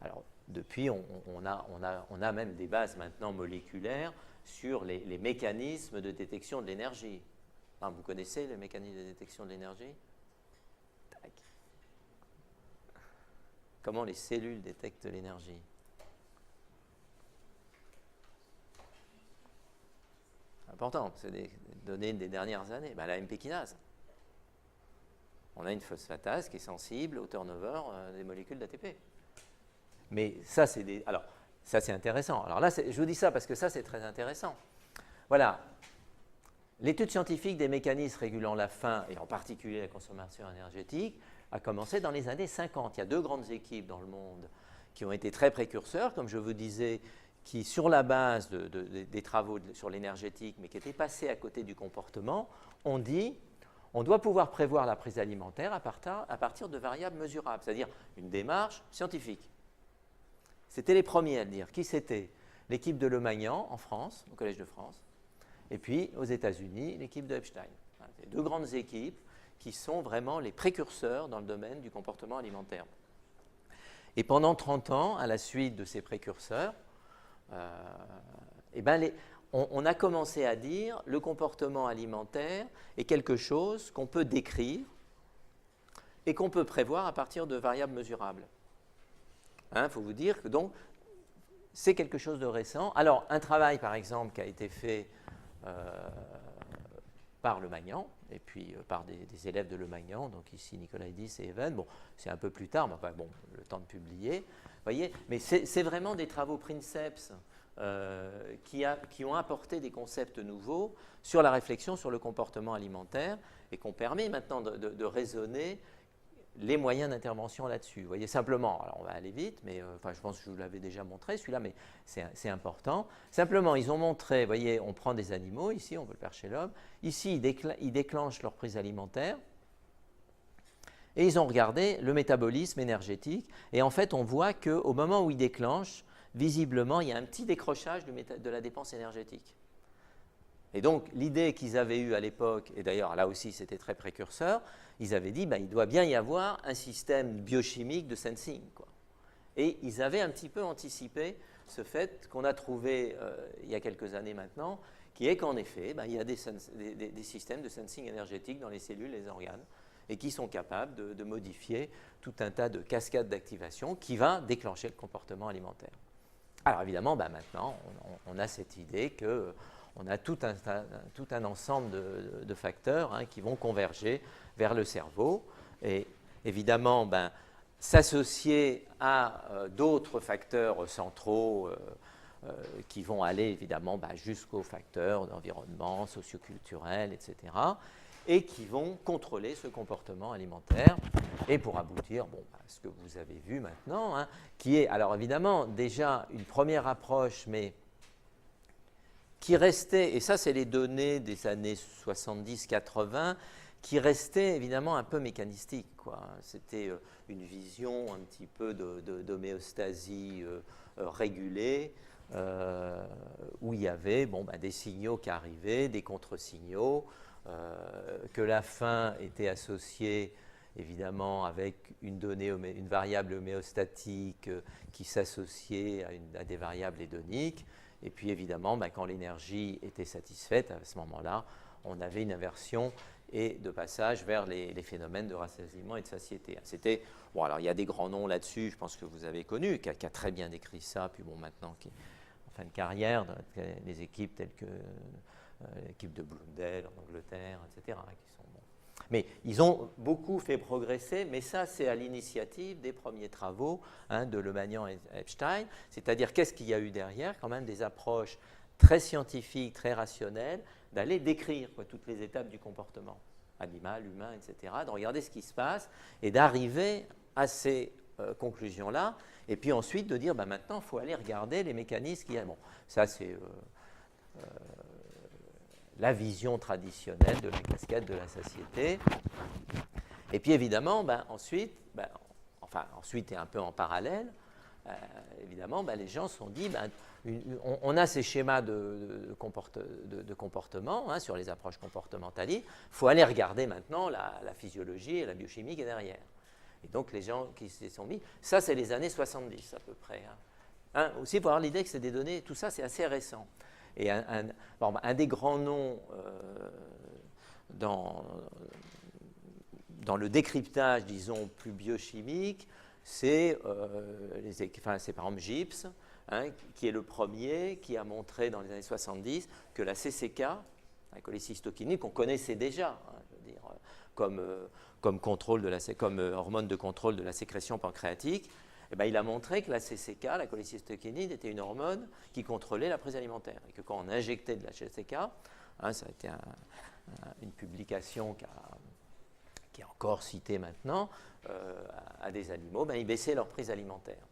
Alors, depuis, on a même des bases maintenant moléculaires sur les mécanismes de détection de l'énergie. Vous connaissez les mécanismes de détection de l'énergie ? Comment les cellules détectent l'énergie ? Important, c'est des données des dernières années. La MP kinase. On a une phosphatase qui est sensible au turnover des molécules d'ATP. Mais ça, alors, ça, c'est intéressant. Alors là, je vous dis ça parce que ça, c'est très intéressant. Voilà. L'étude scientifique des mécanismes régulant la faim, et en particulier la consommation énergétique, a commencé dans les années 50. Il y a 2 grandes équipes dans le monde qui ont été très précurseurs, comme je vous disais, qui, sur la base des travaux sur l'énergétique, mais qui étaient passés à côté du comportement, ont dit on doit pouvoir prévoir la prise alimentaire à partir de variables mesurables, c'est-à-dire une démarche scientifique. C'était les premiers à le dire. Qui c'était ? L'équipe de Lemagnan en France, au Collège de France, et puis aux États-Unis, l'équipe de Epstein. C'est 2 grandes équipes qui sont vraiment les précurseurs dans le domaine du comportement alimentaire. Et pendant 30 ans, à la suite de ces précurseurs, on a commencé à dire le comportement alimentaire est quelque chose qu'on peut décrire et qu'on peut prévoir à partir de variables mesurables. Faut vous dire que donc c'est quelque chose de récent. Alors un travail par exemple qui a été fait par Lemagnan, et puis par des élèves de Lemagnan, donc ici Nicolaïdis et Even. Bon, c'est un peu plus tard, mais enfin, bon, le temps de publier. Voyez, mais c'est vraiment des travaux princeps qui ont apporté des concepts nouveaux sur la réflexion sur le comportement alimentaire et qu'on permet maintenant de raisonner les moyens d'intervention là-dessus. Vous voyez, simplement, alors on va aller vite, mais enfin, je pense que je vous l'avais déjà montré, celui-là, mais c'est important. Simplement, ils ont montré, vous voyez, on prend des animaux, ici, on peut le faire chez l'homme, ici, ils déclenchent leur prise alimentaire, et ils ont regardé le métabolisme énergétique, et en fait, on voit qu'au moment où ils déclenchent, visiblement, il y a un petit décrochage de la dépense énergétique. Et donc, l'idée qu'ils avaient eue à l'époque, et d'ailleurs là aussi c'était très précurseur, ils avaient dit il doit bien y avoir un système biochimique de sensing, quoi. Et ils avaient un petit peu anticipé ce fait qu'on a trouvé il y a quelques années maintenant, qui est qu'en effet, il y a des systèmes de sensing énergétique dans les cellules, les organes, et qui sont capables de modifier tout un tas de cascades d'activation qui va déclencher le comportement alimentaire. Alors évidemment, maintenant, on a cette idée que on a tout un ensemble de facteurs qui vont converger vers le cerveau. Et évidemment, s'associer à d'autres facteurs centraux qui vont aller évidemment jusqu'aux facteurs d'environnement, socioculturels, etc., et qui vont contrôler ce comportement alimentaire. Et pour aboutir à ce que vous avez vu maintenant, qui est, alors évidemment, déjà une première approche, mais qui restait, et ça c'est les données des années 70-80, qui restait évidemment un peu mécanistique, quoi. C'était une vision un petit peu d'homéostasie régulée, où il y avait des signaux qui arrivaient, des contre-signaux, que la faim était associée évidemment avec une variable homéostatique qui s'associait à des variables hédoniques. Et puis évidemment, quand l'énergie était satisfaite, à ce moment-là, on avait une inversion et de passage vers les phénomènes de rassasiement et de satiété. C'était, alors il y a des grands noms là-dessus, je pense que vous avez connu, qui a très bien décrit ça, puis maintenant qui est en fin de carrière, des équipes telles que l'équipe de Blundell en Angleterre, etc., qui sont mais ils ont beaucoup fait progresser, mais ça, c'est à l'initiative des premiers travaux de Lemagnan et Epstein. C'est-à-dire, qu'est-ce qu'il y a eu derrière? Quand même des approches très scientifiques, très rationnelles, d'aller décrire toutes les étapes du comportement animal, humain, etc., de regarder ce qui se passe et d'arriver à ces conclusions-là. Et puis ensuite, de dire, maintenant, il faut aller regarder les mécanismes qu'il y a. Bon, ça, c'est la vision traditionnelle de la cascade de la satiété. Et puis évidemment, ensuite et un peu en parallèle, évidemment, les gens se sont dit, on a ces schémas de comportement sur les approches comportementalistes, il faut aller regarder maintenant la physiologie et la biochimie qui est derrière. Et donc les gens qui se sont mis, ça c'est les années 70 à peu près. Aussi, il faut avoir l'idée que c'est des données, tout ça c'est assez récent. Et un des grands noms dans le décryptage, disons, plus biochimique, c'est par exemple Gibbs, qui est le premier qui a montré dans les années 70 que la CCK, la cholécystokinine, qu'on connaissait déjà, je veux dire, comme hormone de contrôle de la sécrétion pancréatique, il a montré que la CCK, la cholécystokinine, était une hormone qui contrôlait la prise alimentaire. Et que quand on injectait de la CCK, ça a été une publication qui est encore citée maintenant, à des animaux, ils baissaient leur prise alimentaire.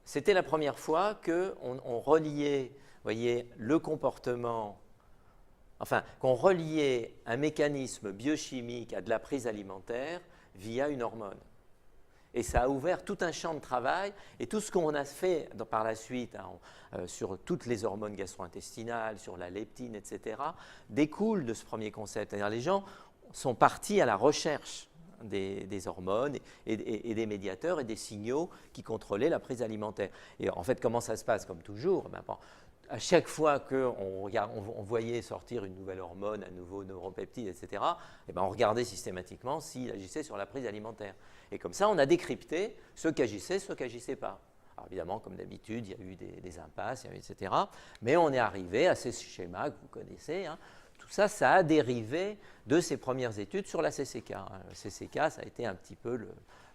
C'était la première fois qu'on reliait, voyez, le comportement, qu'on reliait un mécanisme biochimique à de la prise alimentaire via une hormone. Et ça a ouvert tout un champ de travail, et tout ce qu'on a fait par la suite sur toutes les hormones gastro-intestinales, sur la leptine, etc., découle de ce premier concept. C'est-à-dire les gens sont partis à la recherche des hormones et des médiateurs et des signaux qui contrôlaient la prise alimentaire. Et en fait, comment ça se passe? Comme toujours, à chaque fois qu'on voyait sortir une nouvelle hormone, un nouveau neuropeptide, etc., on regardait systématiquement s'il agissait sur la prise alimentaire. Et comme ça, on a décrypté ceux qui agissaient, ceux qui n'agissaient pas. Alors évidemment, comme d'habitude, il y a eu des impasses, etc. Mais on est arrivé à ces schémas que vous connaissez, tout ça, ça a dérivé de ces premières études sur la CCK. Le CCK, ça a été un petit peu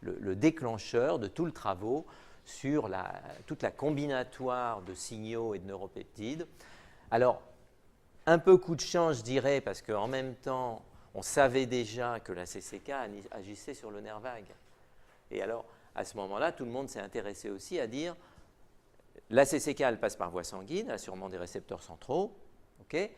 le déclencheur de tout le travail sur toute la combinatoire de signaux et de neuropeptides. Alors, un peu coup de chance, je dirais, parce qu'en même temps, on savait déjà que la CCK agissait sur le nerf vague. Et alors, à ce moment-là, tout le monde s'est intéressé aussi à dire, la CCK, elle passe par voie sanguine, elle a sûrement des récepteurs centraux, okay,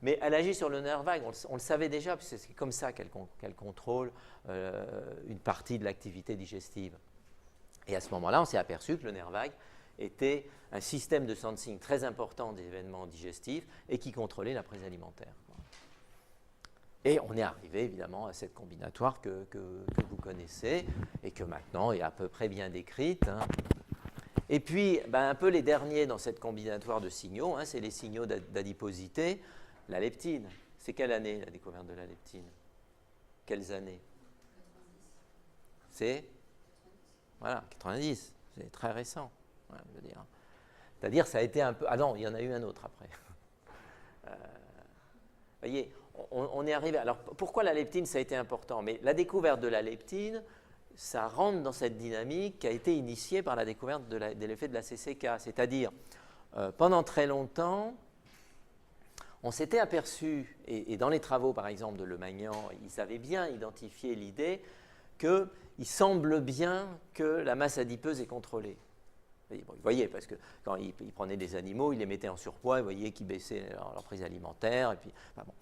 mais elle agit sur le nerf vague, on le savait déjà, parce que c'est comme ça qu'elle contrôle une partie de l'activité digestive. Et à ce moment-là, on s'est aperçu que le nerf vague était un système de sensing très important des événements digestifs et qui contrôlait la prise alimentaire. Et on est arrivé évidemment à cette combinatoire que vous connaissez et que maintenant est à peu près bien décrite. Et puis, un peu les derniers dans cette combinatoire de signaux, c'est les signaux d'adiposité, la leptine. C'est quelle année la découverte de la leptine? Quelles années? C'est voilà, 90, c'est très récent. Voilà, je veux dire. C'est-à-dire, ça a été un peu. Ah non, il y en a eu un autre après. Vous voyez, on est arrivé. Alors, pourquoi la leptine, ça a été important? Mais la découverte de la leptine, ça rentre dans cette dynamique qui a été initiée par la découverte de l'effet de la CCK. C'est-à-dire, pendant très longtemps, on s'était aperçu, et dans les travaux, par exemple, de Le Magnan, ils avaient bien identifié l'idée qu'il semble bien que la masse adipeuse est contrôlée. Vous voyez, parce que quand ils prenaient des animaux, ils les mettaient en surpoids, vous voyez qu'ils baissaient leur prise alimentaire. Et, puis, bon.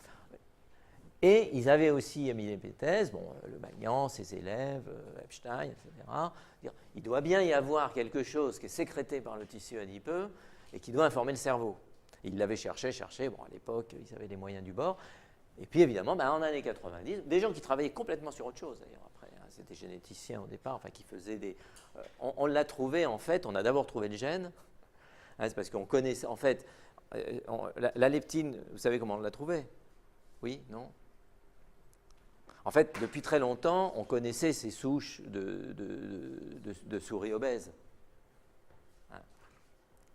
Et ils avaient aussi mis l'hypothèse, Le Magnan, ses élèves, Epstein, etc. Il doit bien y avoir quelque chose qui est sécrété par le tissu adipeux et qui doit informer le cerveau. Ils l'avaient cherché, à l'époque, ils avaient les moyens du bord. Et puis évidemment, en années 90, des gens qui travaillaient complètement sur autre chose d'ailleurs après, c'était généticiens au départ, qui faisaient des... on l'a trouvé en fait, on a d'abord trouvé le gène, c'est parce qu'on connaissait, en fait, la leptine, vous savez comment on l'a trouvée? Oui, non? En fait, depuis très longtemps, on connaissait ces souches de souris obèses. Et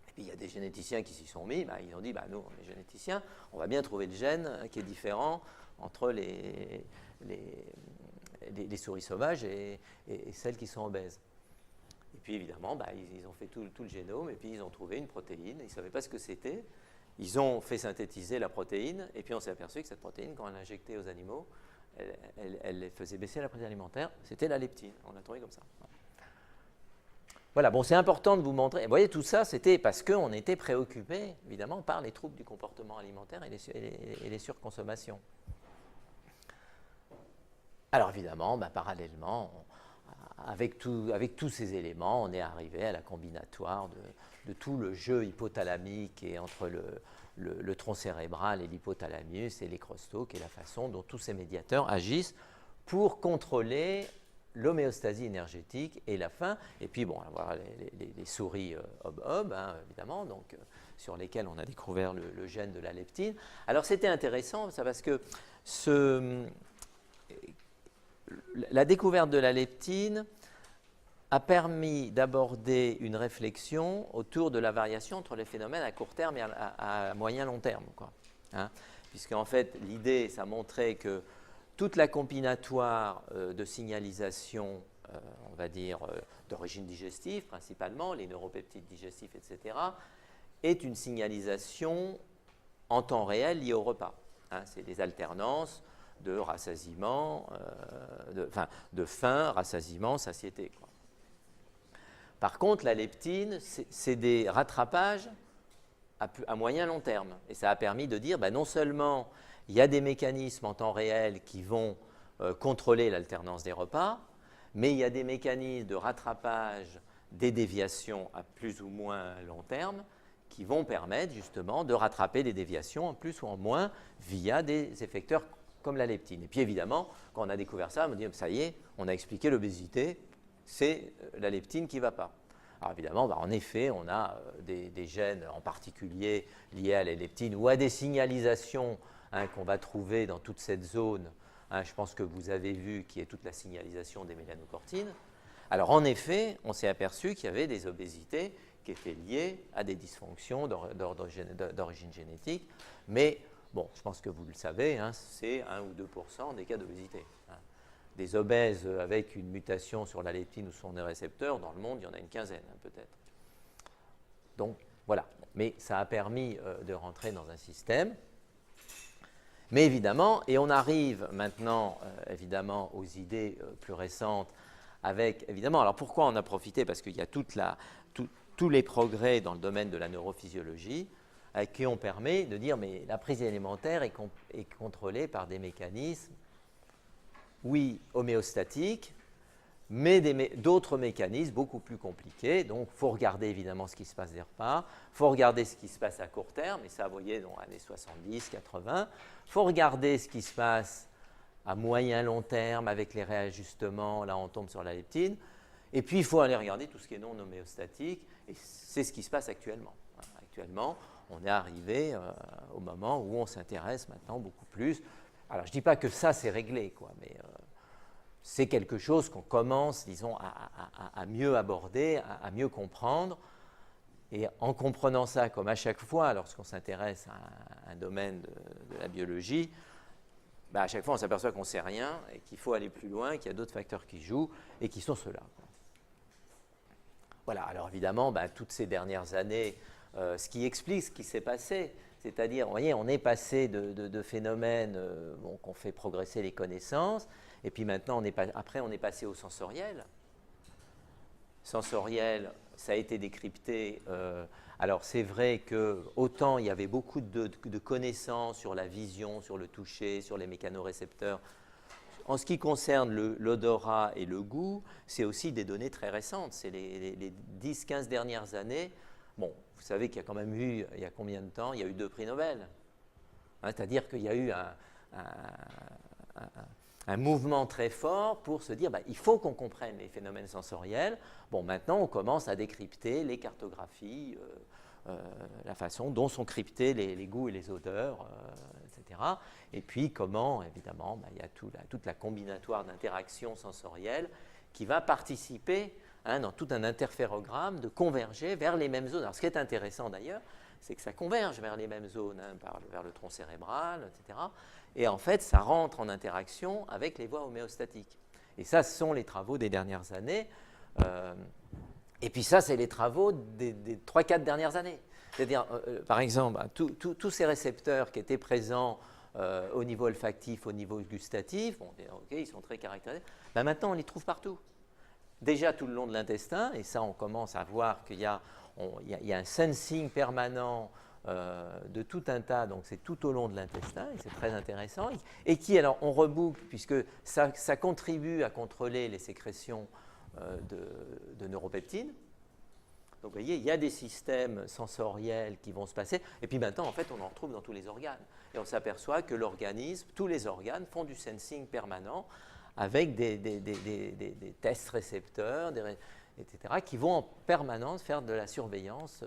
puis il y a des généticiens qui s'y sont mis, ils ont dit, nous, on est généticiens, on va bien trouver le gène qui est différent entre les souris sauvages et celles qui sont obèses. Et puis évidemment, ils ont fait tout le génome et puis ils ont trouvé une protéine, ils ne savaient pas ce que c'était. Ils ont fait synthétiser la protéine et puis on s'est aperçu que cette protéine, quand elle l'injectait aux animaux, elle faisait baisser la prise alimentaire. C'était la leptine, on l'a trouvé comme ça. Voilà, c'est important de vous montrer. Vous voyez, tout ça, c'était parce qu'on était préoccupé, évidemment, par les troubles du comportement alimentaire et les surconsommations. Alors évidemment, parallèlement, avec tous ces éléments, on est arrivé à la combinatoire de tout le jeu hypothalamique et entre le tronc cérébral et l'hypothalamus et les crosstalks et la façon dont tous ces médiateurs agissent pour contrôler l'homéostasie énergétique et la faim. Et puis, voilà les souris hob-hob, évidemment, donc, sur lesquelles on a découvert le gène de la leptine. Alors, c'était intéressant, ça, parce que la découverte de la leptine a permis d'aborder une réflexion autour de la variation entre les phénomènes à court terme et à moyen long terme. Puisqu'en fait, l'idée, ça montrait que toute la combinatoire de signalisation, on va dire, d'origine digestive principalement, les neuropeptides digestifs, etc., est une signalisation en temps réel liée au repas. C'est des alternances de rassasiement, de faim, rassasiement, satiété. Par contre, la leptine, c'est des rattrapages à moyen long terme. Et ça a permis de dire, non seulement il y a des mécanismes en temps réel qui vont contrôler l'alternance des repas, mais il y a des mécanismes de rattrapage des déviations à plus ou moins long terme qui vont permettre justement de rattraper des déviations en plus ou en moins via des effecteurs comme la leptine. Et puis évidemment, quand on a découvert ça, on dit ça y est, on a expliqué l'obésité, c'est la leptine qui ne va pas. Alors évidemment, en effet, on a des gènes en particulier liés à la leptine ou à des signalisations qu'on va trouver dans toute cette zone, je pense que vous avez vu, qui est toute la signalisation des mélanocortines. Alors en effet, on s'est aperçu qu'il y avait des obésités qui étaient liées à des dysfonctions d'origine génétique, mais Bon, je pense que vous le savez, hein, c'est 1 ou 2% des cas d'obésité. Hein. Des obèses avec une mutation sur la leptine ou sur les récepteurs, dans le monde, il y en a une quinzaine, hein, peut-être. Donc, voilà. Mais ça a permis de rentrer dans un système. Mais évidemment, et on arrive maintenant, évidemment, aux idées plus récentes, avec, évidemment, alors pourquoi on a profité? Parce qu'il y a tous les progrès dans le domaine de la neurophysiologie qui ont permis de dire, mais la prise alimentaire est contrôlée par des mécanismes, oui, homéostatiques, mais d'autres mécanismes beaucoup plus compliqués. Donc, il faut regarder évidemment ce qui se passe des repas, il faut regarder ce qui se passe à court terme, et ça, vous voyez, dans les années 70, 80. Il faut regarder ce qui se passe à moyen long terme avec les réajustements, là on tombe sur la leptine, et puis il faut aller regarder tout ce qui est non homéostatique, et c'est ce qui se passe actuellement. Actuellement, on est arrivé au moment où on s'intéresse maintenant beaucoup plus. Alors, je ne dis pas que ça, c'est réglé, quoi, mais c'est quelque chose qu'on commence, disons, à mieux aborder, à mieux comprendre. Et en comprenant ça, comme à chaque fois, lorsqu'on s'intéresse à un domaine de la biologie, à chaque fois, on s'aperçoit qu'on ne sait rien et qu'il faut aller plus loin, qu'il y a d'autres facteurs qui jouent et qui sont ceux-là. Voilà, alors évidemment, toutes ces dernières années, ce qui explique ce qui s'est passé, c'est-à-dire, vous voyez, on est passé de phénomènes qui ont fait progresser les connaissances, et puis maintenant, après, on est passé au sensoriel. Sensoriel, ça a été décrypté. Alors, c'est vrai que autant il y avait beaucoup de connaissances sur la vision, sur le toucher, sur les mécanorécepteurs. En ce qui concerne l'odorat et le goût, c'est aussi des données très récentes. C'est les 10-15 dernières années. Bon, vous savez qu'il y a quand même eu, il y a combien de temps? Il y a eu 2 prix Nobel. Hein, c'est-à-dire qu'il y a eu un mouvement très fort pour se dire il faut qu'on comprenne les phénomènes sensoriels. Bon, maintenant, on commence à décrypter les cartographies, la façon dont sont cryptés les goûts et les odeurs, etc. Et puis, comment, évidemment, il y a toute la combinatoire d'interactions sensorielles qui va participer dans tout un interférogramme de converger vers les mêmes zones. Alors, ce qui est intéressant d'ailleurs, c'est que ça converge vers les mêmes zones, vers le tronc cérébral, etc. Et en fait, ça rentre en interaction avec les voies homéostatiques. Et ça, ce sont les travaux des dernières années. Et puis ça, c'est les travaux des 3-4 dernières années. C'est-à-dire, par exemple, tous ces récepteurs qui étaient présents au niveau olfactif, au niveau gustatif, bon, okay, ils sont très caractérisés. Maintenant, on les trouve partout. Déjà tout le long de l'intestin, et ça, on commence à voir qu'il y a un sensing permanent de tout un tas, donc c'est tout au long de l'intestin, et c'est très intéressant, et qui, alors, on reboucle, puisque ça contribue à contrôler les sécrétions de neuropeptines. Donc, vous voyez, il y a des systèmes sensoriels qui vont se passer, et puis maintenant, en fait, on en retrouve dans tous les organes. Et on s'aperçoit que l'organisme, tous les organes font du sensing permanent avec des tests récepteurs, etc., qui vont en permanence faire de la surveillance.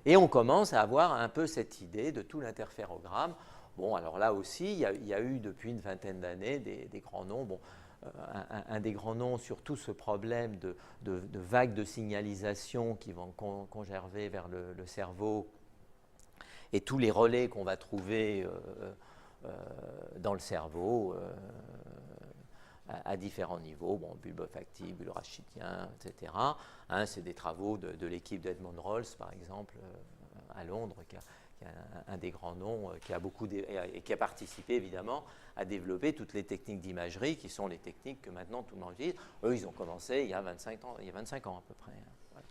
Et on commence à avoir un peu cette idée de tout l'interférogramme. Bon, alors là aussi, il y a eu depuis une vingtaine d'années des grands noms. Bon, un des grands noms sur tout ce problème de vagues de signalisation qui vont converger vers le cerveau et tous les relais qu'on va trouver dans le cerveau à différents niveaux, bon, bulbe olfactif, bulbe rachidien, etc. C'est des travaux de l'équipe d'Edmond Rolls, par exemple, à Londres, qui a un des grands noms, qui a participé évidemment à développer toutes les techniques d'imagerie, qui sont les techniques que maintenant tout le monde utilise. Eux, ils ont commencé il y a 25 ans à peu près. Voilà.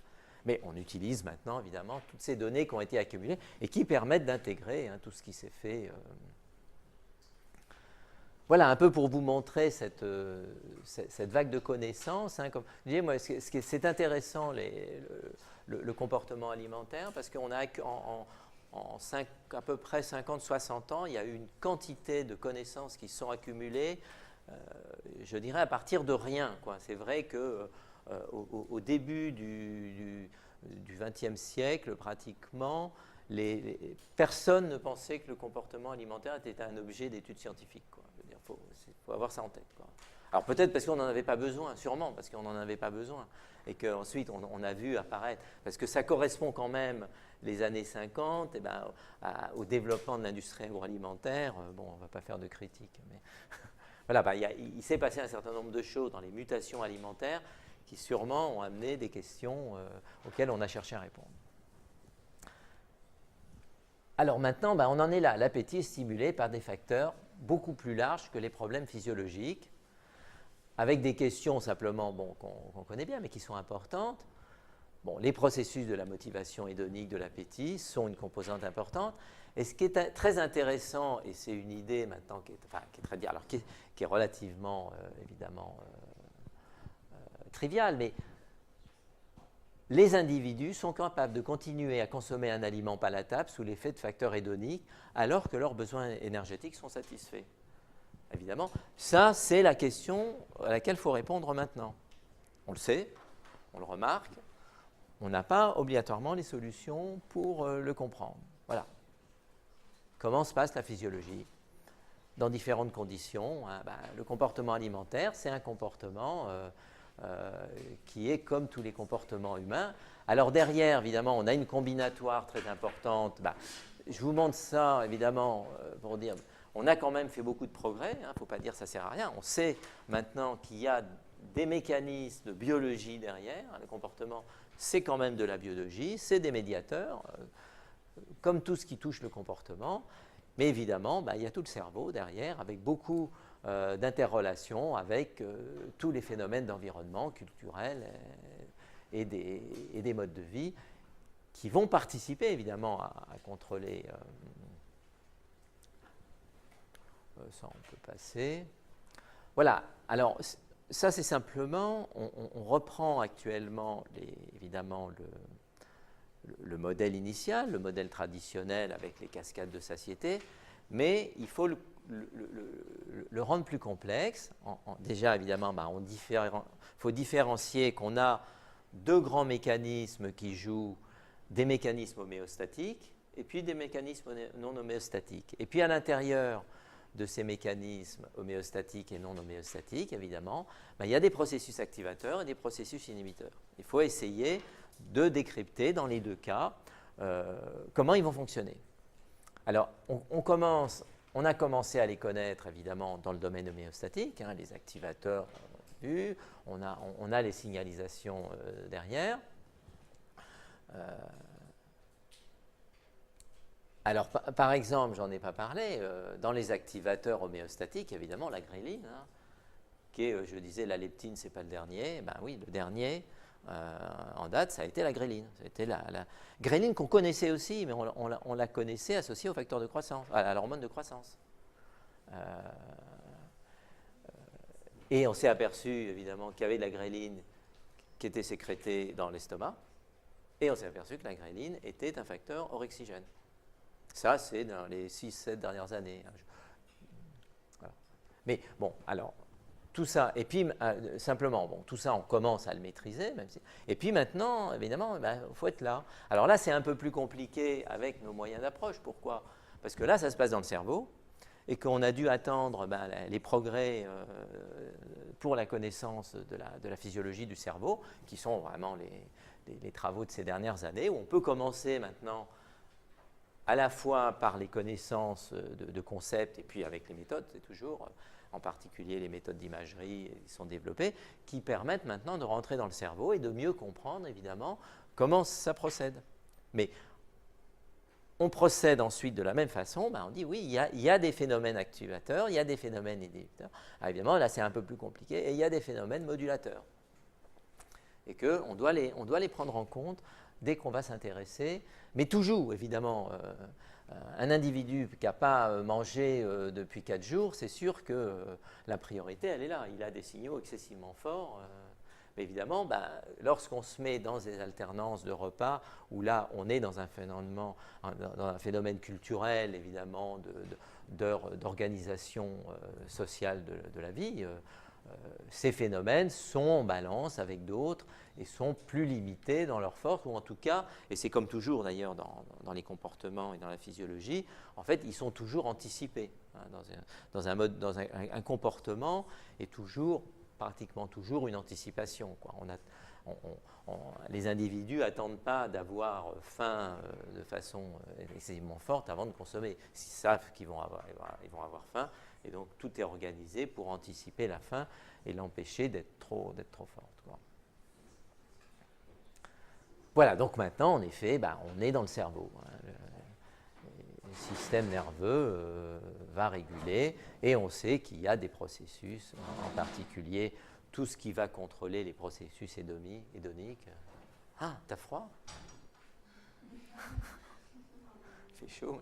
Mais on utilise maintenant évidemment toutes ces données qui ont été accumulées et qui permettent d'intégrer tout ce qui s'est fait. Voilà un peu pour vous montrer cette vague de connaissances. Comme je disais, moi, c'est intéressant le comportement alimentaire parce qu'on a à peu près 50-60 ans, il y a eu une quantité de connaissances qui se sont accumulées, je dirais à partir de rien. C'est vrai qu'au début du XXe siècle, pratiquement, personne ne pensait que le comportement alimentaire était un objet d'étude scientifique. Il faut avoir ça en tête. Alors peut-être parce qu'on n'en avait pas besoin, sûrement parce qu'on n'en avait pas besoin. Et qu'ensuite on a vu apparaître, parce que ça correspond quand même, les années 50, eh ben, au développement de l'industrie agroalimentaire. Bon, on ne va pas faire de critique, mais voilà, bah, il s'est passé un certain nombre de choses dans les mutations alimentaires qui sûrement ont amené des questions auxquelles on a cherché à répondre. Alors maintenant, bah, on en est là. L'appétit est stimulé par des facteurs beaucoup plus larges que les problèmes physiologiques, avec des questions simplement bon, qu'on connaît bien, mais qui sont importantes. Bon, les processus de la motivation hédonique de l'appétit sont une composante importante. Et ce qui est très intéressant, et c'est une idée maintenant qui est très bien, alors qui est relativement évidemment triviale, mais les individus sont capables de continuer à consommer un aliment palatable sous l'effet de facteurs hédoniques alors que leurs besoins énergétiques sont satisfaits. Évidemment, ça c'est la question à laquelle il faut répondre maintenant. On le sait, on le remarque, on n'a pas obligatoirement les solutions pour le comprendre. Voilà. Comment se passe la physiologie? Dans différentes conditions, hein, le comportement alimentaire, c'est un comportement qui est comme tous les comportements humains. Alors derrière, évidemment, on a une combinatoire très importante. Je vous montre ça, évidemment, pour dire, on a quand même fait beaucoup de progrès, il ne faut pas dire que ça ne sert à rien. On sait maintenant qu'il y a des mécanismes de biologie derrière. Le comportement, c'est quand même de la biologie, c'est des médiateurs, comme tout ce qui touche le comportement. Mais évidemment, il y a tout le cerveau derrière, avec beaucoup d'interrelations avec tous les phénomènes d'environnement culturel et des modes de vie qui vont participer évidemment à contrôler. Ça, on peut passer. Voilà, alors ça c'est simplement, on reprend actuellement évidemment le modèle initial, le modèle traditionnel avec les cascades de satiété, mais il faut le rendre plus complexe. Déjà, évidemment, il faut différencier qu'on a deux grands mécanismes qui jouent, des mécanismes homéostatiques et puis des mécanismes non homéostatiques. Et puis à l'intérieur de ces mécanismes homéostatiques et non homéostatiques, évidemment, il y a des processus activateurs et des processus inhibiteurs. Il faut essayer de décrypter dans les deux cas comment ils vont fonctionner. Alors, on a commencé à les connaître, évidemment, dans le domaine homéostatique, hein, les activateurs, on a les signalisations derrière. Alors, par exemple, j'en ai pas parlé, dans les activateurs homéostatiques, évidemment, la gréline, hein, qui est, je disais, la leptine, ce n'est pas le dernier. Ben oui, le dernier, en date, ça a été la gréline. Ça a été la gréline qu'on connaissait aussi, mais on la connaissait associée au facteur de croissance, à l'hormone de croissance. Et on s'est aperçu, évidemment, qu'il y avait de la gréline qui était sécrétée dans l'estomac, et on s'est aperçu que la gréline était un facteur orexigène. Ça, c'est dans les 6-7 dernières années. Voilà. Mais bon, alors, tout ça, et puis simplement, bon, tout ça, on commence à le maîtriser. Et puis maintenant, évidemment, il faut être là. Alors là, c'est un peu plus compliqué avec nos moyens d'approche. Pourquoi? Parce que là, ça se passe dans le cerveau et qu'on a dû attendre les progrès pour la connaissance de la physiologie du cerveau, qui sont vraiment les travaux de ces dernières années, où on peut commencer maintenant à la fois par les connaissances de concepts et puis avec les méthodes, c'est toujours, en particulier les méthodes d'imagerie qui sont développées, qui permettent maintenant de rentrer dans le cerveau et de mieux comprendre, évidemment, comment ça procède. Mais on procède ensuite de la même façon, on dit oui, il y a des phénomènes activateurs, il y a des phénomènes inhibiteurs. Alors évidemment, là c'est un peu plus compliqué, et il y a des phénomènes modulateurs. Et qu'on doit les prendre en compte dès qu'on va s'intéresser, mais toujours, évidemment, un individu qui n'a pas mangé depuis 4 jours, c'est sûr que la priorité, elle est là. Il a des signaux excessivement forts. Mais évidemment, lorsqu'on se met dans des alternances de repas, où là, on est dans un phénomène culturel, évidemment, d'organisation sociale de la vie, ces phénomènes sont en balance avec d'autres et sont plus limités dans leur force, ou en tout cas, et c'est comme toujours d'ailleurs dans les comportements et dans la physiologie, en fait, ils sont toujours anticipés. Un comportement est toujours, pratiquement toujours, une anticipation, quoi. Les individus n'attendent pas d'avoir faim de façon excessivement forte avant de consommer. Ils savent qu'ils vont avoir faim, et donc tout est organisé pour anticiper la faim et l'empêcher d'être trop forte, quoi. Voilà, donc maintenant, en effet, on est dans le cerveau. Le système nerveux va réguler, et on sait qu'il y a des processus, en particulier tout ce qui va contrôler les processus hédoniques. Ah, t'as froid? Il fait chaud.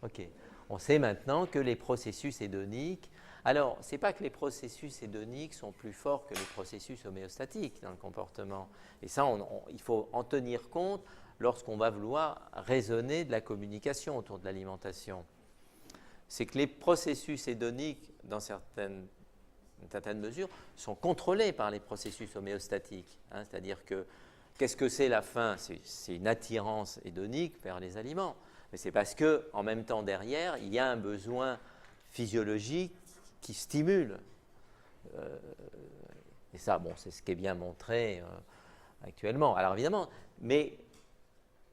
Ok. On sait maintenant que les processus hédoniques. Alors, ce n'est pas que les processus hédoniques sont plus forts que les processus homéostatiques dans le comportement. Et ça, il faut en tenir compte lorsqu'on va vouloir raisonner de la communication autour de l'alimentation. C'est que les processus hédoniques, dans certaines mesures, sont contrôlés par les processus homéostatiques. C'est-à-dire que, qu'est-ce que c'est la faim? C'est une attirance hédonique vers les aliments. Mais c'est parce qu'en même temps, derrière, il y a un besoin physiologique qui stimule. Et ça, bon, c'est ce qui est bien montré actuellement. Alors évidemment, mais,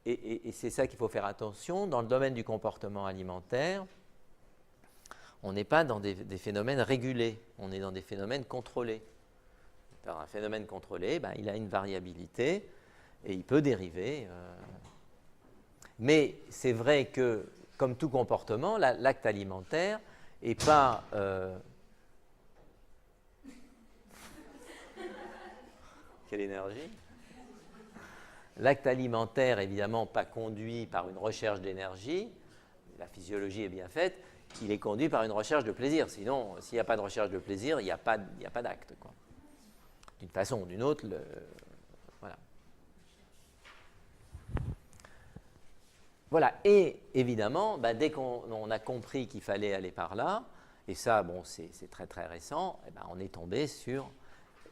et c'est ça qu'il faut faire attention, dans le domaine du comportement alimentaire, on n'est pas dans des phénomènes régulés, on est dans des phénomènes contrôlés. Alors, un phénomène contrôlé, il a une variabilité et il peut dériver. Mais c'est vrai que, comme tout comportement, l'acte alimentaire n'est pas... Quelle énergie! L'acte alimentaire, évidemment, pas conduit par une recherche d'énergie, la physiologie est bien faite, il est conduit par une recherche de plaisir. Sinon, s'il n'y a pas de recherche de plaisir, il n'y a pas d'acte, quoi. D'une façon ou d'une autre, voilà. Voilà, et évidemment, dès qu'on a compris qu'il fallait aller par là, et ça, bon, c'est très très récent, on est tombé sur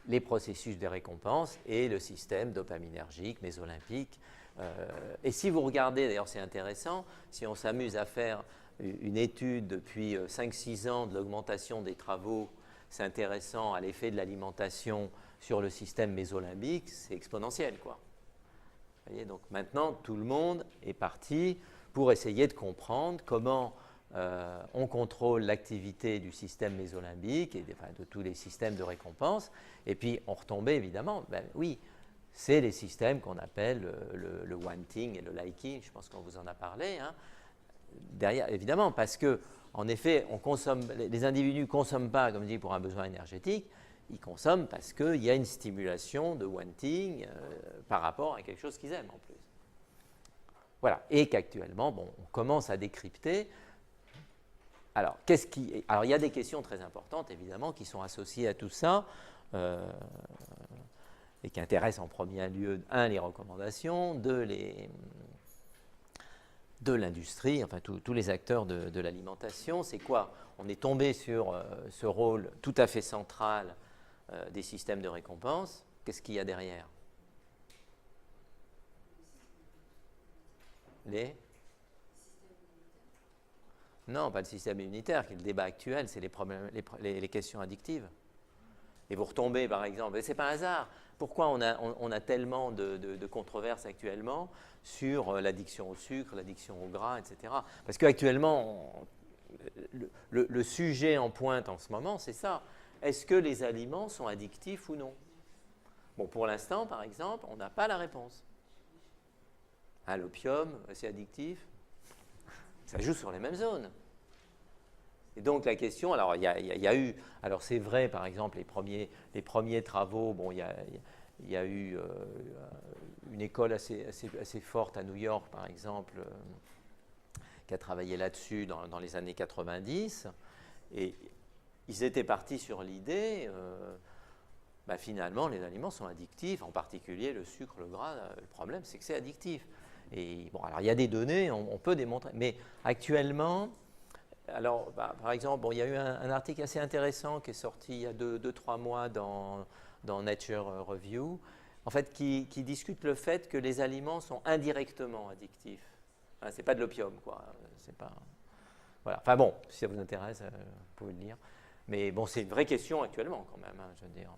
les processus de récompense et le système dopaminergique, mésolimbique. Et si vous regardez, d'ailleurs c'est intéressant, si on s'amuse à faire une étude depuis 5-6 ans de l'augmentation des travaux, c'est intéressant à l'effet de l'alimentation sur le système mésolimbique, c'est exponentiel, quoi. Vous voyez, donc maintenant, tout le monde est parti pour essayer de comprendre comment on contrôle l'activité du système mésolimbique et de tous les systèmes de récompense. Et puis, on retombait évidemment, oui, c'est les systèmes qu'on appelle le wanting et le liking, je pense qu'on vous en a parlé, hein. Derrière, évidemment, parce que, en effet, les individus ne consomment pas, comme je dis, pour un besoin énergétique, ils consomment parce qu'il y a une stimulation de wanting par rapport à quelque chose qu'ils aiment en plus. Voilà, et qu'actuellement, bon, on commence à décrypter. Alors, il y a des questions très importantes, évidemment, qui sont associées à tout ça et qui intéressent en premier lieu, les recommandations, de l'industrie, enfin tous les acteurs de l'alimentation. C'est quoi? On est tombé sur ce rôle tout à fait central des systèmes de récompense. Qu'est-ce qu'il y a derrière? Non, pas le système immunitaire, qui est le débat actuel, c'est les questions addictives. Et vous retombez, par exemple, et ce n'est pas un hasard. Pourquoi on a tellement de controverses actuellement sur l'addiction au sucre, l'addiction au gras, etc. Parce qu'actuellement, le sujet en pointe en ce moment, c'est ça. Est-ce que les aliments sont addictifs ou non? Bon, pour l'instant, par exemple, on n'a pas la réponse. L'opium, c'est addictif? Ça joue sur les mêmes zones. Et donc la question, alors il y a eu, alors c'est vrai par exemple les premiers travaux, bon il y a eu une école assez forte à New York par exemple qui a travaillé là-dessus dans les années 90 et ils étaient partis sur l'idée, finalement les aliments sont addictifs, en particulier le sucre, le gras, le problème c'est que c'est addictif. Et bon, alors il y a des données, on peut démontrer, mais actuellement, Alors, par exemple, bon, il y a eu un article assez intéressant qui est sorti il y a 2-3 mois dans Nature Review, en fait, qui discute le fait que les aliments sont indirectement addictifs. Hein, c'est pas de l'opium, quoi. C'est pas... Voilà. Enfin bon, si ça vous intéresse, vous pouvez le lire. Mais bon, c'est une vraie question actuellement, quand même, hein, je veux dire.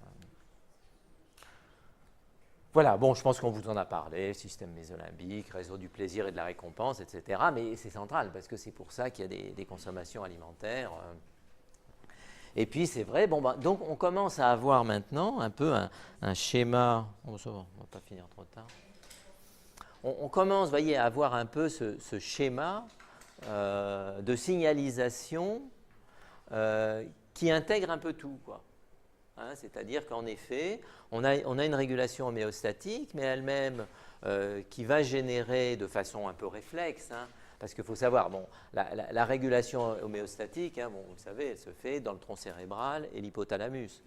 Voilà, bon, je pense qu'on vous en a parlé, système mésolimbique, réseau du plaisir et de la récompense, etc. Mais c'est central, parce que c'est pour ça qu'il y a des consommations alimentaires. Et puis, c'est vrai, bon, donc on commence à avoir maintenant un peu un schéma. Oh, ça va, on ne va pas finir trop tard. On commence, vous voyez, à avoir un peu ce schéma de signalisation qui intègre un peu tout, quoi. Hein, c'est-à-dire qu'en effet, on a une régulation homéostatique, mais elle-même qui va générer de façon un peu réflexe, hein, parce qu'il faut savoir, bon, la régulation homéostatique, hein, bon, vous savez, elle se fait dans le tronc cérébral et l'hypothalamus.